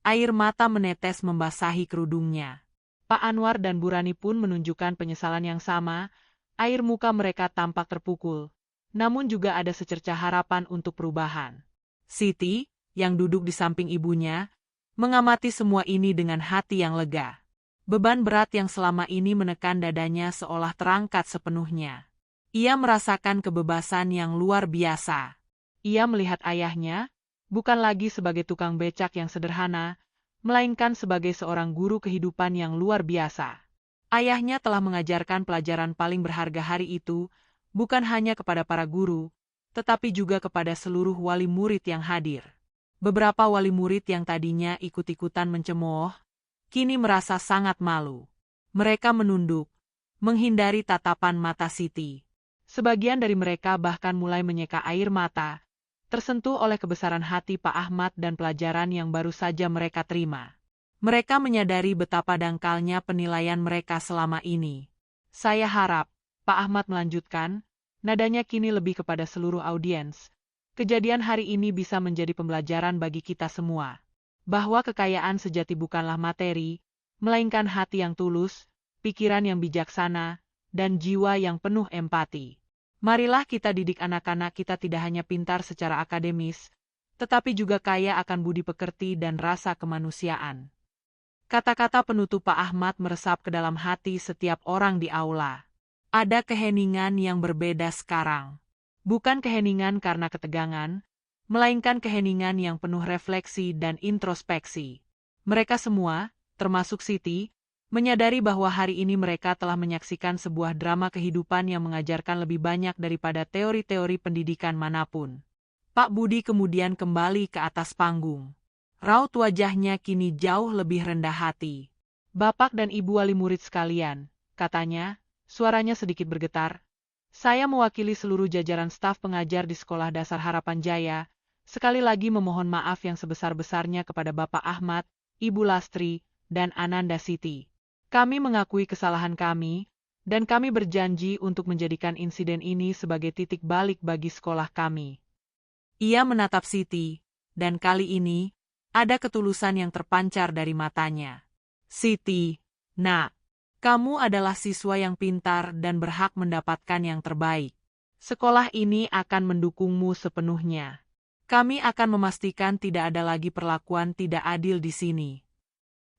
Air mata menetes membasahi kerudungnya. Pak Anwar dan Bu Rani pun menunjukkan penyesalan yang sama. Air muka mereka tampak terpukul. Namun juga ada secercah harapan untuk perubahan. Siti, yang duduk di samping ibunya, mengamati semua ini dengan hati yang lega. Beban berat yang selama ini menekan dadanya seolah terangkat sepenuhnya. Ia merasakan kebebasan yang luar biasa. Ia melihat ayahnya, bukan lagi sebagai tukang becak yang sederhana, melainkan sebagai seorang guru kehidupan yang luar biasa. Ayahnya telah mengajarkan pelajaran paling berharga hari itu, bukan hanya kepada para guru, tetapi juga kepada seluruh wali murid yang hadir. Beberapa wali murid yang tadinya ikut-ikutan mencemooh, kini merasa sangat malu. Mereka menunduk, menghindari tatapan mata Siti. Sebagian dari mereka bahkan mulai menyeka air mata, tersentuh oleh kebesaran hati Pak Ahmad dan pelajaran yang baru saja mereka terima. Mereka menyadari betapa dangkalnya penilaian mereka selama ini. Saya harap, Pak Ahmad melanjutkan, nadanya kini lebih kepada seluruh audiens. Kejadian hari ini bisa menjadi pembelajaran bagi kita semua. Bahwa kekayaan sejati bukanlah materi, melainkan hati yang tulus, pikiran yang bijaksana, dan jiwa yang penuh empati. Marilah kita didik anak-anak kita tidak hanya pintar secara akademis, tetapi juga kaya akan budi pekerti dan rasa kemanusiaan. Kata-kata penutup Pak Ahmad meresap ke dalam hati setiap orang di aula. Ada keheningan yang berbeda sekarang. Bukan keheningan karena ketegangan, melainkan keheningan yang penuh refleksi dan introspeksi. Mereka semua, termasuk Siti, menyadari bahwa hari ini mereka telah menyaksikan sebuah drama kehidupan yang mengajarkan lebih banyak daripada teori-teori pendidikan manapun. Pak Budi kemudian kembali ke atas panggung. Raut wajahnya kini jauh lebih rendah hati. Bapak dan Ibu wali murid sekalian, katanya, suaranya sedikit bergetar. Saya mewakili seluruh jajaran staf pengajar di Sekolah Dasar Harapan Jaya, sekali lagi memohon maaf yang sebesar-besarnya kepada Bapak Ahmad, Ibu Lastri, dan Ananda Siti. Kami mengakui kesalahan kami, dan kami berjanji untuk menjadikan insiden ini sebagai titik balik bagi sekolah kami. Ia menatap Siti, dan kali ini, ada ketulusan yang terpancar dari matanya. Siti, nak, kamu adalah siswa yang pintar dan berhak mendapatkan yang terbaik. Sekolah ini akan mendukungmu sepenuhnya. Kami akan memastikan tidak ada lagi perlakuan tidak adil di sini.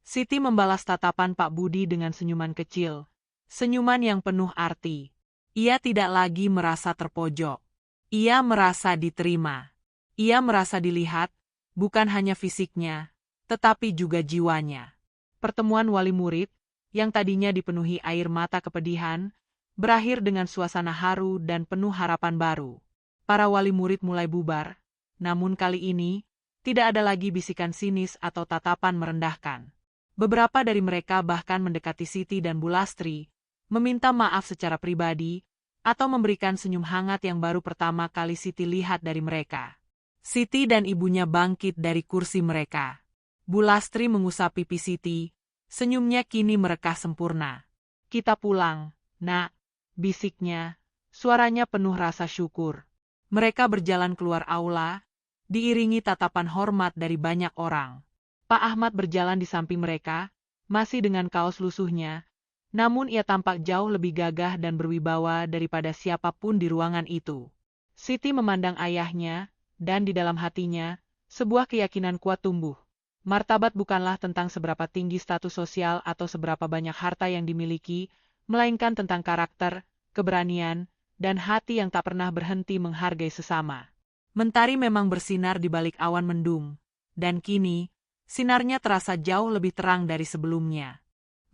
Siti membalas tatapan Pak Budi dengan senyuman kecil, senyuman yang penuh arti. Ia tidak lagi merasa terpojok. Ia merasa diterima. Ia merasa dilihat, bukan hanya fisiknya, tetapi juga jiwanya. Pertemuan wali murid, yang tadinya dipenuhi air mata kepedihan, berakhir dengan suasana haru dan penuh harapan baru. Para wali murid mulai bubar, namun kali ini, tidak ada lagi bisikan sinis atau tatapan merendahkan. Beberapa dari mereka bahkan mendekati Siti dan Bu Lastri, meminta maaf secara pribadi, atau memberikan senyum hangat yang baru pertama kali Siti lihat dari mereka. Siti dan ibunya bangkit dari kursi mereka. Bu Lastri mengusap pipi Siti, senyumnya kini merekah sempurna. Kita pulang, nak, bisiknya, suaranya penuh rasa syukur. Mereka berjalan keluar aula, diiringi tatapan hormat dari banyak orang. Pak Ahmad berjalan di samping mereka, masih dengan kaos lusuhnya, namun ia tampak jauh lebih gagah dan berwibawa daripada siapapun di ruangan itu. Siti memandang ayahnya, dan di dalam hatinya, sebuah keyakinan kuat tumbuh. Martabat bukanlah tentang seberapa tinggi status sosial atau seberapa banyak harta yang dimiliki, melainkan tentang karakter, keberanian, dan hati yang tak pernah berhenti menghargai sesama. Mentari memang bersinar di balik awan mendung, dan kini, sinarnya terasa jauh lebih terang dari sebelumnya.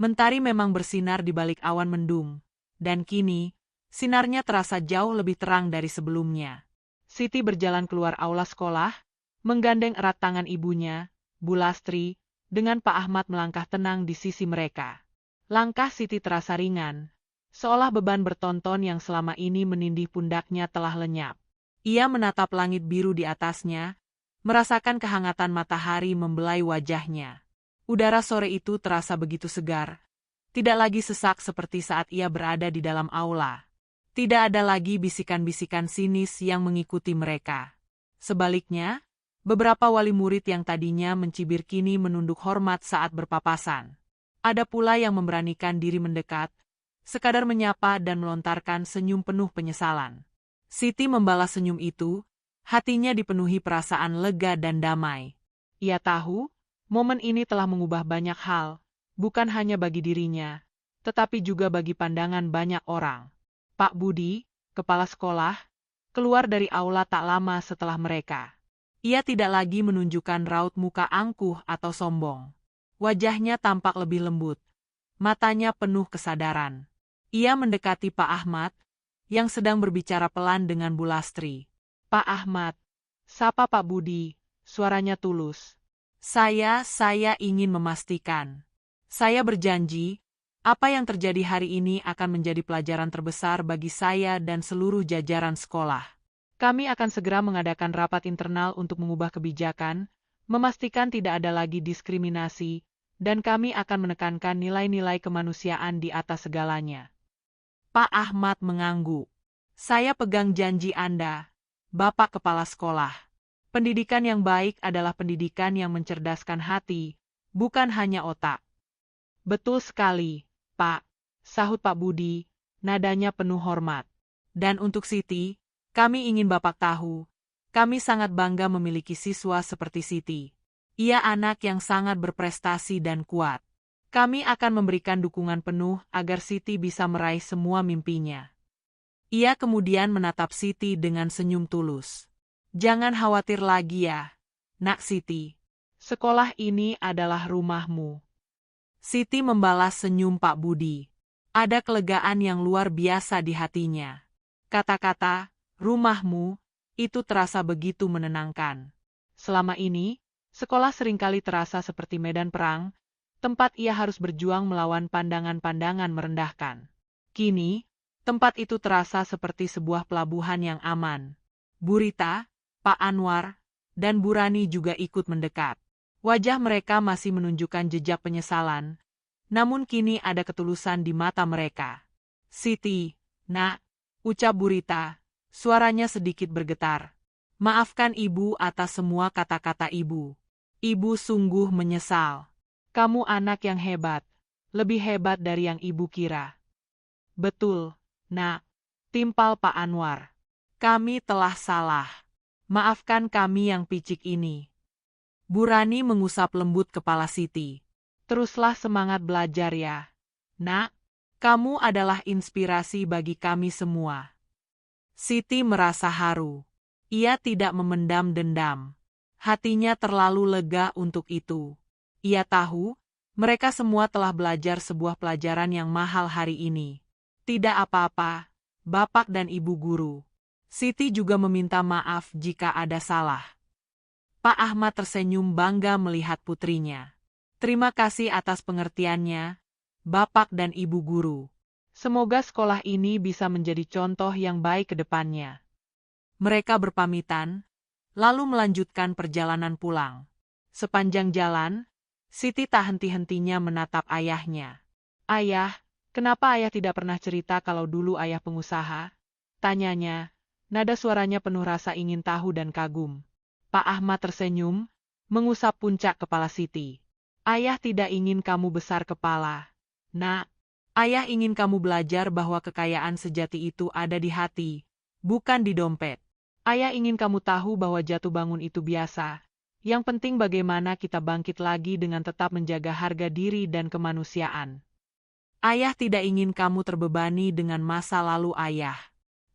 Mentari memang bersinar di balik awan mendung, dan kini, sinarnya terasa jauh lebih terang dari sebelumnya. Siti berjalan keluar aula sekolah, menggandeng erat tangan ibunya, Bu Lastri, dengan Pak Ahmad melangkah tenang di sisi mereka. Langkah Siti terasa ringan, seolah beban bertonton yang selama ini menindih pundaknya telah lenyap. Ia menatap langit biru di atasnya, merasakan kehangatan matahari membelai wajahnya. Udara sore itu terasa begitu segar, tidak lagi sesak seperti saat ia berada di dalam aula. Tidak ada lagi bisikan-bisikan sinis yang mengikuti mereka. Sebaliknya, Beberapa wali murid yang tadinya mencibir kini menunduk hormat saat berpapasan. Ada pula yang memberanikan diri mendekat, sekadar menyapa dan melontarkan senyum penuh penyesalan. Siti membalas senyum itu, hatinya dipenuhi perasaan lega dan damai. Ia tahu, momen ini telah mengubah banyak hal, bukan hanya bagi dirinya, tetapi juga bagi pandangan banyak orang. Pak Budi, kepala sekolah, keluar dari aula tak lama setelah mereka. Ia tidak lagi menunjukkan raut muka angkuh atau sombong. Wajahnya tampak lebih lembut. Matanya penuh kesadaran. Ia mendekati Pak Ahmad, yang sedang berbicara pelan dengan Bu Lastri. Pak Ahmad, sapa Pak Budi, suaranya tulus. Saya ingin memastikan. Saya berjanji, apa yang terjadi hari ini akan menjadi pelajaran terbesar bagi saya dan seluruh jajaran sekolah. Kami akan segera mengadakan rapat internal untuk mengubah kebijakan, memastikan tidak ada lagi diskriminasi, dan kami akan menekankan nilai-nilai kemanusiaan di atas segalanya. Pak Ahmad mengangguk. Saya pegang janji Anda, Bapak Kepala Sekolah. Pendidikan yang baik adalah pendidikan yang mencerdaskan hati, bukan hanya otak. Betul sekali, Pak, sahut Pak Budi, nadanya penuh hormat. Dan untuk Siti, kami ingin Bapak tahu, kami sangat bangga memiliki siswa seperti Siti. Ia anak yang sangat berprestasi dan kuat. Kami akan memberikan dukungan penuh agar Siti bisa meraih semua mimpinya. Ia kemudian menatap Siti dengan senyum tulus. Jangan khawatir lagi ya, Nak Siti. Sekolah ini adalah rumahmu. Siti membalas senyum Pak Budi. Ada kelegaan yang luar biasa di hatinya. Kata-kata, rumahmu, itu terasa begitu menenangkan. Selama ini, sekolah seringkali terasa seperti medan perang, tempat ia harus berjuang melawan pandangan-pandangan merendahkan. Kini, tempat itu terasa seperti sebuah pelabuhan yang aman. Bu Rita, Pak Anwar, dan Bu Rani juga ikut mendekat. Wajah mereka masih menunjukkan jejak penyesalan, namun kini ada ketulusan di mata mereka. Siti, Nak, ucap Bu Rita, suaranya sedikit bergetar. Maafkan Ibu atas semua kata-kata Ibu. Ibu sungguh menyesal. Kamu anak yang hebat, lebih hebat dari yang Ibu kira. Betul, Nak, timpal Pak Anwar. Kami telah salah. Maafkan kami yang picik ini. Bu Rani mengusap lembut kepala Siti. Teruslah semangat belajar ya. Nak, kamu adalah inspirasi bagi kami semua. Siti merasa haru. Ia tidak memendam dendam. Hatinya terlalu lega untuk itu. Ia tahu, mereka semua telah belajar sebuah pelajaran yang mahal hari ini. Tidak apa-apa, Bapak dan Ibu Guru. Siti juga meminta maaf jika ada salah. Pak Ahmad tersenyum bangga melihat putrinya. Terima kasih atas pengertiannya, Bapak dan Ibu Guru. Semoga sekolah ini bisa menjadi contoh yang baik ke depannya. Mereka berpamitan, lalu melanjutkan perjalanan pulang. Sepanjang jalan, Siti tak henti-hentinya menatap ayahnya. Ayah, kenapa ayah tidak pernah cerita kalau dulu ayah pengusaha? Tanyanya, nada suaranya penuh rasa ingin tahu dan kagum. Pak Ahmad tersenyum, mengusap puncak kepala Siti. Ayah tidak ingin kamu besar kepala. Nak, ayah ingin kamu belajar bahwa kekayaan sejati itu ada di hati, bukan di dompet. Ayah ingin kamu tahu bahwa jatuh bangun itu biasa. Yang penting bagaimana kita bangkit lagi dengan tetap menjaga harga diri dan kemanusiaan. Ayah tidak ingin kamu terbebani dengan masa lalu ayah.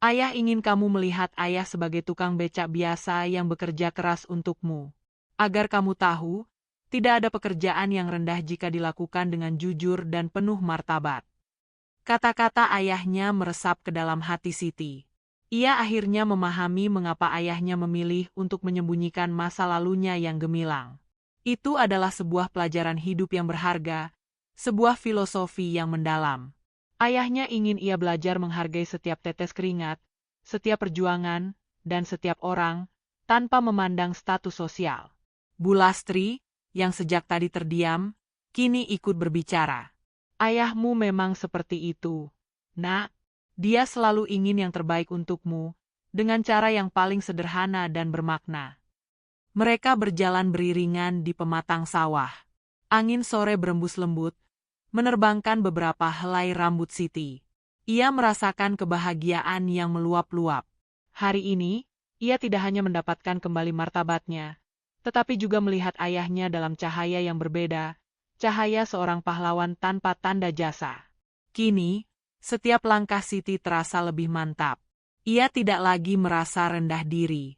Ayah ingin kamu melihat ayah sebagai tukang becak biasa yang bekerja keras untukmu. Agar kamu tahu, tidak ada pekerjaan yang rendah jika dilakukan dengan jujur dan penuh martabat. Kata-kata ayahnya meresap ke dalam hati Siti. Ia akhirnya memahami mengapa ayahnya memilih untuk menyembunyikan masa lalunya yang gemilang. Itu adalah sebuah pelajaran hidup yang berharga, sebuah filosofi yang mendalam. Ayahnya ingin ia belajar menghargai setiap tetes keringat, setiap perjuangan, dan setiap orang, tanpa memandang status sosial. Bu Lastri, yang sejak tadi terdiam, kini ikut berbicara. Ayahmu memang seperti itu, Nak. Dia selalu ingin yang terbaik untukmu, dengan cara yang paling sederhana dan bermakna. Mereka berjalan beriringan di pematang sawah. Angin sore berembus lembut, menerbangkan beberapa helai rambut Siti. Ia merasakan kebahagiaan yang meluap-luap. Hari ini, ia tidak hanya mendapatkan kembali martabatnya, tetapi juga melihat ayahnya dalam cahaya yang berbeda, cahaya seorang pahlawan tanpa tanda jasa. Kini, setiap langkah Siti terasa lebih mantap. Ia tidak lagi merasa rendah diri.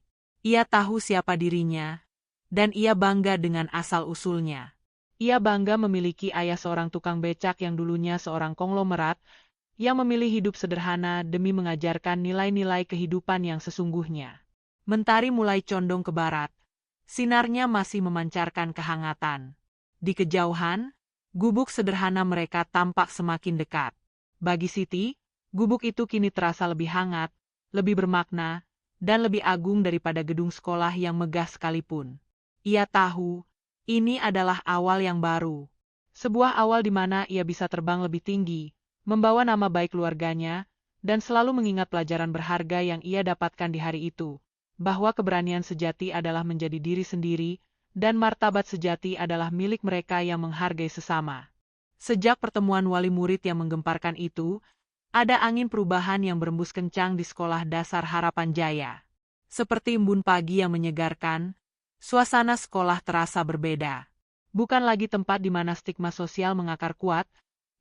Ia tahu siapa dirinya, dan ia bangga dengan asal-usulnya. Ia bangga memiliki ayah seorang tukang becak yang dulunya seorang konglomerat, yang memilih hidup sederhana demi mengajarkan nilai-nilai kehidupan yang sesungguhnya. Mentari mulai condong ke barat. Sinarnya masih memancarkan kehangatan. Di kejauhan, gubuk sederhana mereka tampak semakin dekat. Bagi Siti, gubuk itu kini terasa lebih hangat, lebih bermakna, dan lebih agung daripada gedung sekolah yang megah sekalipun. Ia tahu, ini adalah awal yang baru. Sebuah awal di mana ia bisa terbang lebih tinggi, membawa nama baik keluarganya, dan selalu mengingat pelajaran berharga yang ia dapatkan di hari itu, bahwa keberanian sejati adalah menjadi diri sendiri, dan martabat sejati adalah milik mereka yang menghargai sesama. Sejak pertemuan wali murid yang menggemparkan itu, ada angin perubahan yang berembus kencang di sekolah dasar Harapan Jaya. Seperti embun pagi yang menyegarkan, suasana sekolah terasa berbeda. Bukan lagi tempat di mana stigma sosial mengakar kuat,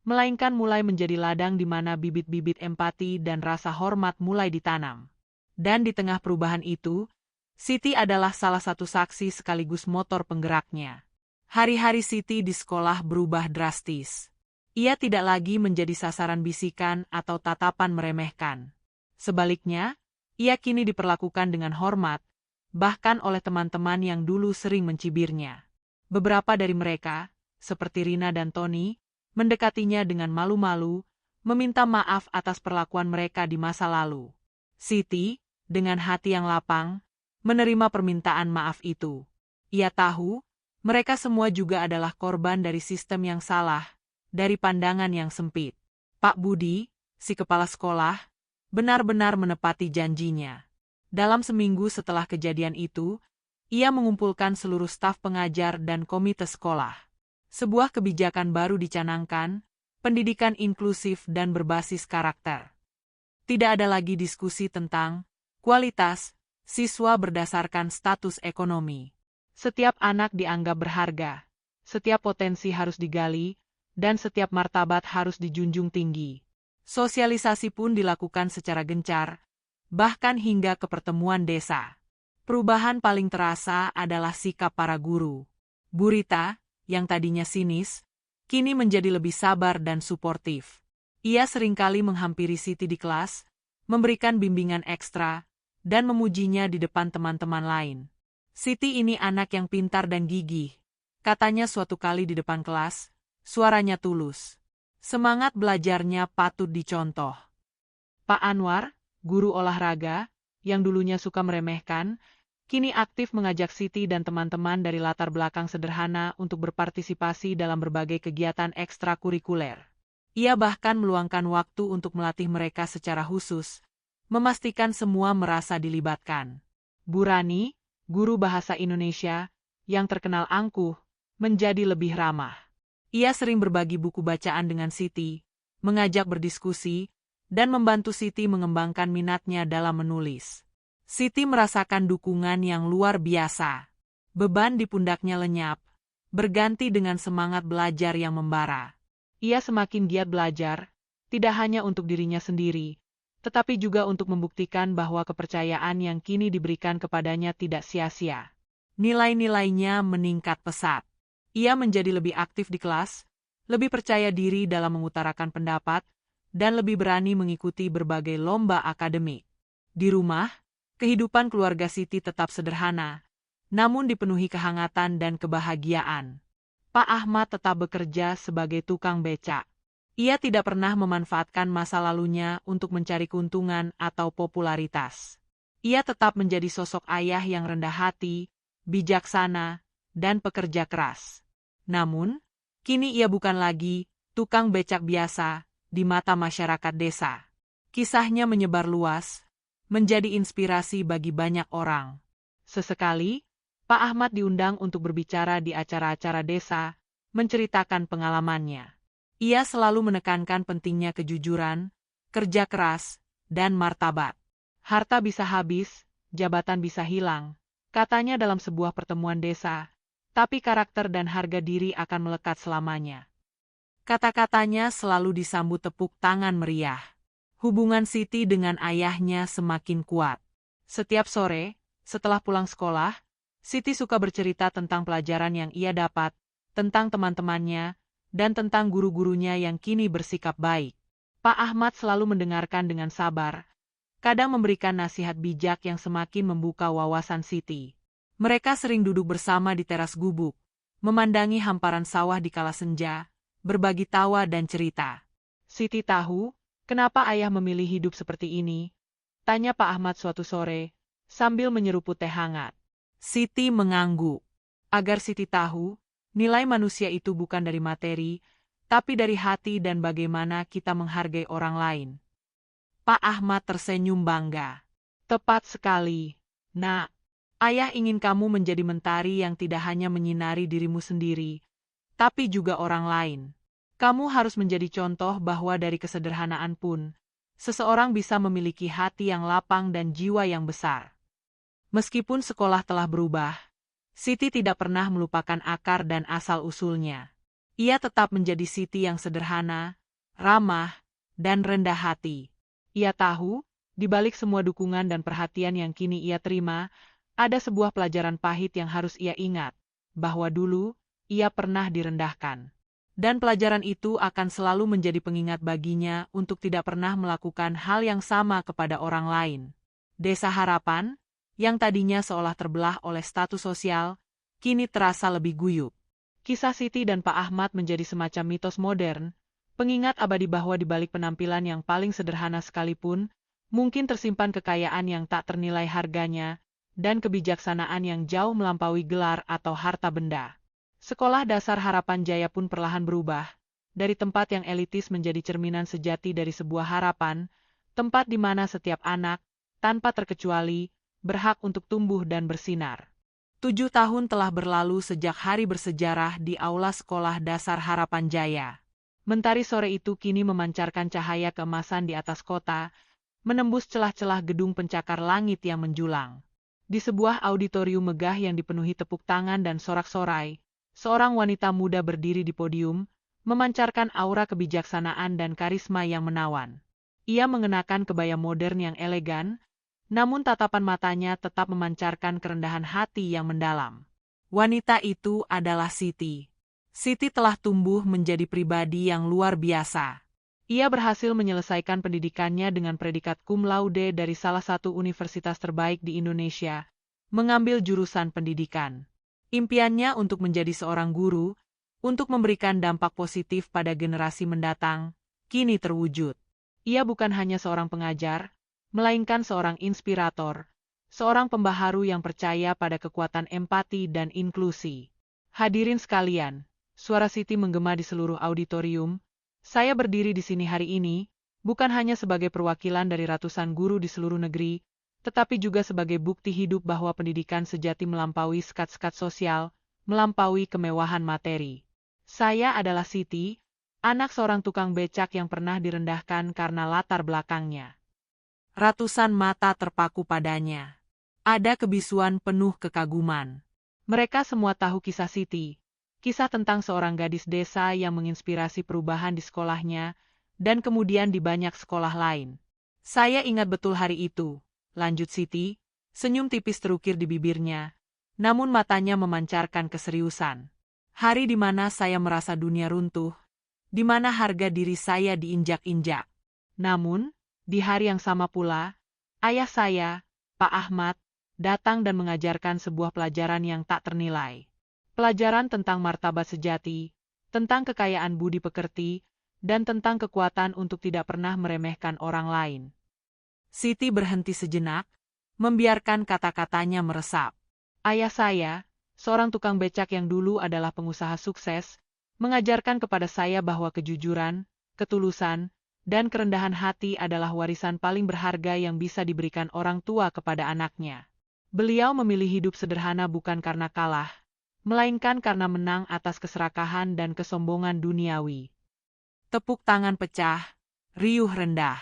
melainkan mulai menjadi ladang di mana bibit-bibit empati dan rasa hormat mulai ditanam. Dan di tengah perubahan itu, Siti adalah salah satu saksi sekaligus motor penggeraknya. Hari-hari Siti di sekolah berubah drastis. Ia tidak lagi menjadi sasaran bisikan atau tatapan meremehkan. Sebaliknya, ia kini diperlakukan dengan hormat, bahkan oleh teman-teman yang dulu sering mencibirnya. Beberapa dari mereka, seperti Rina dan Tony, mendekatinya dengan malu-malu, meminta maaf atas perlakuan mereka di masa lalu. Siti, dengan hati yang lapang, menerima permintaan maaf itu. Ia tahu, mereka semua juga adalah korban dari sistem yang salah, dari pandangan yang sempit. Pak Budi, si kepala sekolah, benar-benar menepati janjinya. Dalam seminggu setelah kejadian itu, ia mengumpulkan seluruh staf pengajar dan komite sekolah. Sebuah kebijakan baru dicanangkan, pendidikan inklusif dan berbasis karakter. Tidak ada lagi diskusi tentang kualitas siswa berdasarkan status ekonomi. Setiap anak dianggap berharga, setiap potensi harus digali, dan setiap martabat harus dijunjung tinggi. Sosialisasi pun dilakukan secara gencar, bahkan hingga ke pertemuan desa. Perubahan paling terasa adalah sikap para guru. Bu Rita, yang tadinya sinis, kini menjadi lebih sabar dan suportif. Ia seringkali menghampiri Siti di kelas, memberikan bimbingan ekstra, dan memujinya di depan teman-teman lain. Siti ini anak yang pintar dan gigih, katanya suatu kali di depan kelas. Suaranya tulus. Semangat belajarnya patut dicontoh. Pak Anwar, guru olahraga, yang dulunya suka meremehkan, kini aktif mengajak Siti dan teman-teman dari latar belakang sederhana untuk berpartisipasi dalam berbagai kegiatan ekstrakurikuler. Ia bahkan meluangkan waktu untuk melatih mereka secara khusus, memastikan semua merasa dilibatkan. Bu Rani, guru bahasa Indonesia, yang terkenal angkuh, menjadi lebih ramah. Ia sering berbagi buku bacaan dengan Siti, mengajak berdiskusi, dan membantu Siti mengembangkan minatnya dalam menulis. Siti merasakan dukungan yang luar biasa. Beban di pundaknya lenyap, berganti dengan semangat belajar yang membara. Ia semakin giat belajar, tidak hanya untuk dirinya sendiri, tetapi juga untuk membuktikan bahwa kepercayaan yang kini diberikan kepadanya tidak sia-sia. Nilai-nilainya meningkat pesat. Ia menjadi lebih aktif di kelas, lebih percaya diri dalam mengutarakan pendapat, dan lebih berani mengikuti berbagai lomba akademik. Di rumah, kehidupan keluarga Siti tetap sederhana, namun dipenuhi kehangatan dan kebahagiaan. Pak Ahmad tetap bekerja sebagai tukang becak. Ia tidak pernah memanfaatkan masa lalunya untuk mencari keuntungan atau popularitas. Ia tetap menjadi sosok ayah yang rendah hati, bijaksana, dan pekerja keras. Namun, kini ia bukan lagi tukang becak biasa di mata masyarakat desa. Kisahnya menyebar luas, menjadi inspirasi bagi banyak orang. Sesekali, Pak Ahmad diundang untuk berbicara di acara-acara desa, menceritakan pengalamannya. Ia selalu menekankan pentingnya kejujuran, kerja keras, dan martabat. Harta bisa habis, jabatan bisa hilang, katanya dalam sebuah pertemuan desa, tapi karakter dan harga diri akan melekat selamanya. Kata-katanya selalu disambut tepuk tangan meriah. Hubungan Siti dengan ayahnya semakin kuat. Setiap sore, setelah pulang sekolah, Siti suka bercerita tentang pelajaran yang ia dapat, tentang teman-temannya, dan tentang guru-gurunya yang kini bersikap baik. Pak Ahmad selalu mendengarkan dengan sabar, kadang memberikan nasihat bijak yang semakin membuka wawasan Siti. Mereka sering duduk bersama di teras gubuk, memandangi hamparan sawah di kala senja, berbagi tawa dan cerita. Siti tahu, kenapa ayah memilih hidup seperti ini? Tanya Pak Ahmad suatu sore, sambil menyeruput teh hangat. Siti mengangguk. Agar Siti tahu, nilai manusia itu bukan dari materi, tapi dari hati dan bagaimana kita menghargai orang lain. Pak Ahmad tersenyum bangga. Tepat sekali, Nak. Ayah ingin kamu menjadi mentari yang tidak hanya menyinari dirimu sendiri, tapi juga orang lain. Kamu harus menjadi contoh bahwa dari kesederhanaan pun, seseorang bisa memiliki hati yang lapang dan jiwa yang besar. Meskipun sekolah telah berubah, Siti tidak pernah melupakan akar dan asal-usulnya. Ia tetap menjadi Siti yang sederhana, ramah, dan rendah hati. Ia tahu, di balik semua dukungan dan perhatian yang kini ia terima, ada sebuah pelajaran pahit yang harus ia ingat, bahwa dulu, ia pernah direndahkan. Dan pelajaran itu akan selalu menjadi pengingat baginya untuk tidak pernah melakukan hal yang sama kepada orang lain. Desa Harapan, yang tadinya seolah terbelah oleh status sosial, kini terasa lebih guyup. Kisah Siti dan Pak Ahmad menjadi semacam mitos modern, pengingat abadi bahwa di balik penampilan yang paling sederhana sekalipun, mungkin tersimpan kekayaan yang tak ternilai harganya, dan kebijaksanaan yang jauh melampaui gelar atau harta benda. Sekolah Dasar Harapan Jaya pun perlahan berubah, dari tempat yang elitis menjadi cerminan sejati dari sebuah harapan, tempat di mana setiap anak, tanpa terkecuali, berhak untuk tumbuh dan bersinar. 7 tahun telah berlalu sejak hari bersejarah di Aula Sekolah Dasar Harapan Jaya. Mentari sore itu kini memancarkan cahaya keemasan di atas kota, menembus celah-celah gedung pencakar langit yang menjulang. Di sebuah auditorium megah yang dipenuhi tepuk tangan dan sorak-sorai, seorang wanita muda berdiri di podium, memancarkan aura kebijaksanaan dan karisma yang menawan. Ia mengenakan kebaya modern yang elegan, namun tatapan matanya tetap memancarkan kerendahan hati yang mendalam. Wanita itu adalah Siti. Siti telah tumbuh menjadi pribadi yang luar biasa. Ia berhasil menyelesaikan pendidikannya dengan predikat cum laude dari salah satu universitas terbaik di Indonesia, mengambil jurusan pendidikan. Impiannya untuk menjadi seorang guru, untuk memberikan dampak positif pada generasi mendatang, kini terwujud. Ia bukan hanya seorang pengajar, melainkan seorang inspirator, seorang pembaharu yang percaya pada kekuatan empati dan inklusi. Hadirin sekalian, suara Siti menggema di seluruh auditorium. Saya berdiri di sini hari ini, bukan hanya sebagai perwakilan dari ratusan guru di seluruh negeri, tetapi juga sebagai bukti hidup bahwa pendidikan sejati melampaui sekat-sekat sosial, melampaui kemewahan materi. Saya adalah Siti, anak seorang tukang becak yang pernah direndahkan karena latar belakangnya. Ratusan mata terpaku padanya. Ada kebisuan penuh kekaguman. Mereka semua tahu kisah Siti, kisah tentang seorang gadis desa yang menginspirasi perubahan di sekolahnya, dan kemudian di banyak sekolah lain. Saya ingat betul hari itu. Lanjut Siti, senyum tipis terukir di bibirnya, namun matanya memancarkan keseriusan. Hari di mana saya merasa dunia runtuh, di mana harga diri saya diinjak-injak. Namun, di hari yang sama pula, ayah saya, Pak Ahmad, datang dan mengajarkan sebuah pelajaran yang tak ternilai. Pelajaran tentang martabat sejati, tentang kekayaan budi pekerti, dan tentang kekuatan untuk tidak pernah meremehkan orang lain. Siti berhenti sejenak, membiarkan kata-katanya meresap. Ayah saya, seorang tukang becak yang dulu adalah pengusaha sukses, mengajarkan kepada saya bahwa kejujuran, ketulusan, dan kerendahan hati adalah warisan paling berharga yang bisa diberikan orang tua kepada anaknya. Beliau memilih hidup sederhana bukan karena kalah, melainkan karena menang atas keserakahan dan kesombongan duniawi. Tepuk tangan pecah, riuh rendah.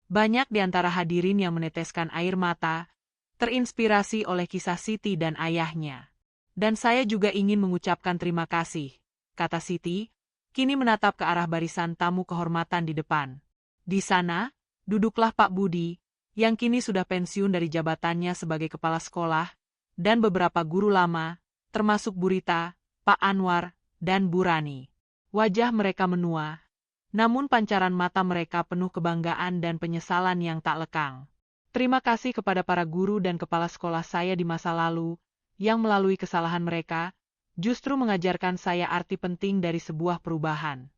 Banyak di antara hadirin yang meneteskan air mata, terinspirasi oleh kisah Siti dan ayahnya. Dan saya juga ingin mengucapkan terima kasih, kata Siti, kini menatap ke arah barisan tamu kehormatan di depan. Di sana, duduklah Pak Budi, yang kini sudah pensiun dari jabatannya sebagai kepala sekolah, dan beberapa guru lama, termasuk Bu Rita, Pak Anwar, dan Bu Rani. Wajah mereka menua, namun pancaran mata mereka penuh kebanggaan dan penyesalan yang tak lekang. Terima kasih kepada para guru dan kepala sekolah saya di masa lalu, yang melalui kesalahan mereka, justru mengajarkan saya arti penting dari sebuah perubahan.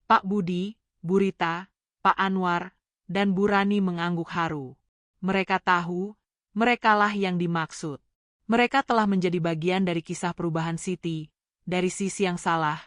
Pak Budi, Bu Rita, Pak Anwar, dan Bu Rani mengangguk haru. Mereka tahu, merekalah yang dimaksud. Mereka telah menjadi bagian dari kisah perubahan Siti, dari sisi yang salah,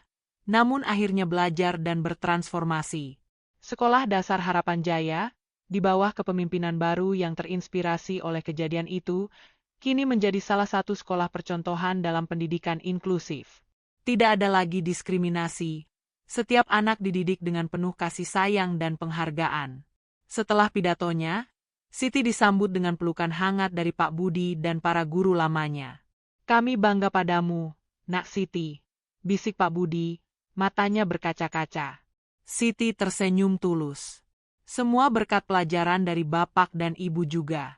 namun akhirnya belajar dan bertransformasi. Sekolah Dasar Harapan Jaya, di bawah kepemimpinan baru yang terinspirasi oleh kejadian itu, kini menjadi salah satu sekolah percontohan dalam pendidikan inklusif. Tidak ada lagi diskriminasi. Setiap anak dididik dengan penuh kasih sayang dan penghargaan. Setelah pidatonya, Siti disambut dengan pelukan hangat dari Pak Budi dan para guru lamanya. Kami bangga padamu, Nak Siti, bisik Pak Budi, matanya berkaca-kaca. Siti tersenyum tulus. Semua berkat pelajaran dari bapak dan ibu juga.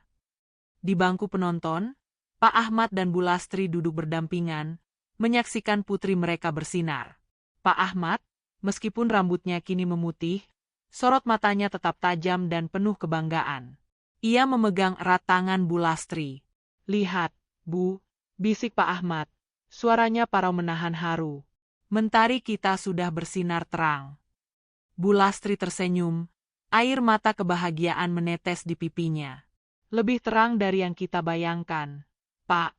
Di bangku penonton, Pak Ahmad dan Bu Lastri duduk berdampingan, menyaksikan putri mereka bersinar. Pak Ahmad, meskipun rambutnya kini memutih, sorot matanya tetap tajam dan penuh kebanggaan. Ia memegang erat tangan Bu Lastri. Lihat, Bu, bisik Pak Ahmad, suaranya parau menahan haru. Mentari kita sudah bersinar terang. Bu Lastri tersenyum, air mata kebahagiaan menetes di pipinya. Lebih terang dari yang kita bayangkan, Pak.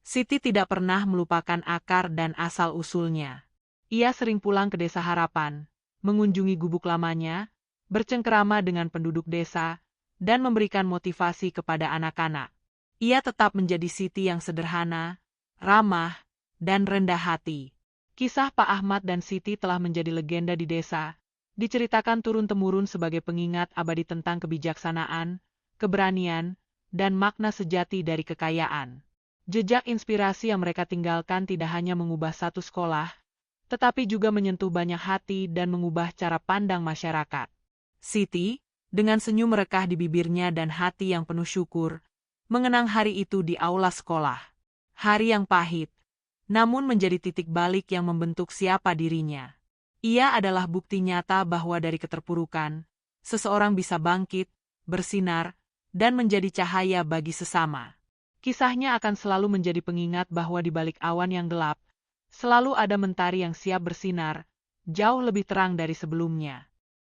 Siti tidak pernah melupakan akar dan asal-usulnya. Ia sering pulang ke Desa Harapan, mengunjungi gubuk lamanya, bercengkerama dengan penduduk desa, dan memberikan motivasi kepada anak-anak. Ia tetap menjadi Siti yang sederhana, ramah, dan rendah hati. Kisah Pak Ahmad dan Siti telah menjadi legenda di desa, diceritakan turun-temurun sebagai pengingat abadi tentang kebijaksanaan, keberanian, dan makna sejati dari kekayaan. Jejak inspirasi yang mereka tinggalkan tidak hanya mengubah satu sekolah, tetapi juga menyentuh banyak hati dan mengubah cara pandang masyarakat. Siti, dengan senyum merekah di bibirnya dan hati yang penuh syukur, mengenang hari itu di aula sekolah. Hari yang pahit, namun menjadi titik balik yang membentuk siapa dirinya. Ia adalah bukti nyata bahwa dari keterpurukan, seseorang bisa bangkit, bersinar, dan menjadi cahaya bagi sesama. Kisahnya akan selalu menjadi pengingat bahwa di balik awan yang gelap, selalu ada mentari yang siap bersinar, jauh lebih terang dari sebelumnya.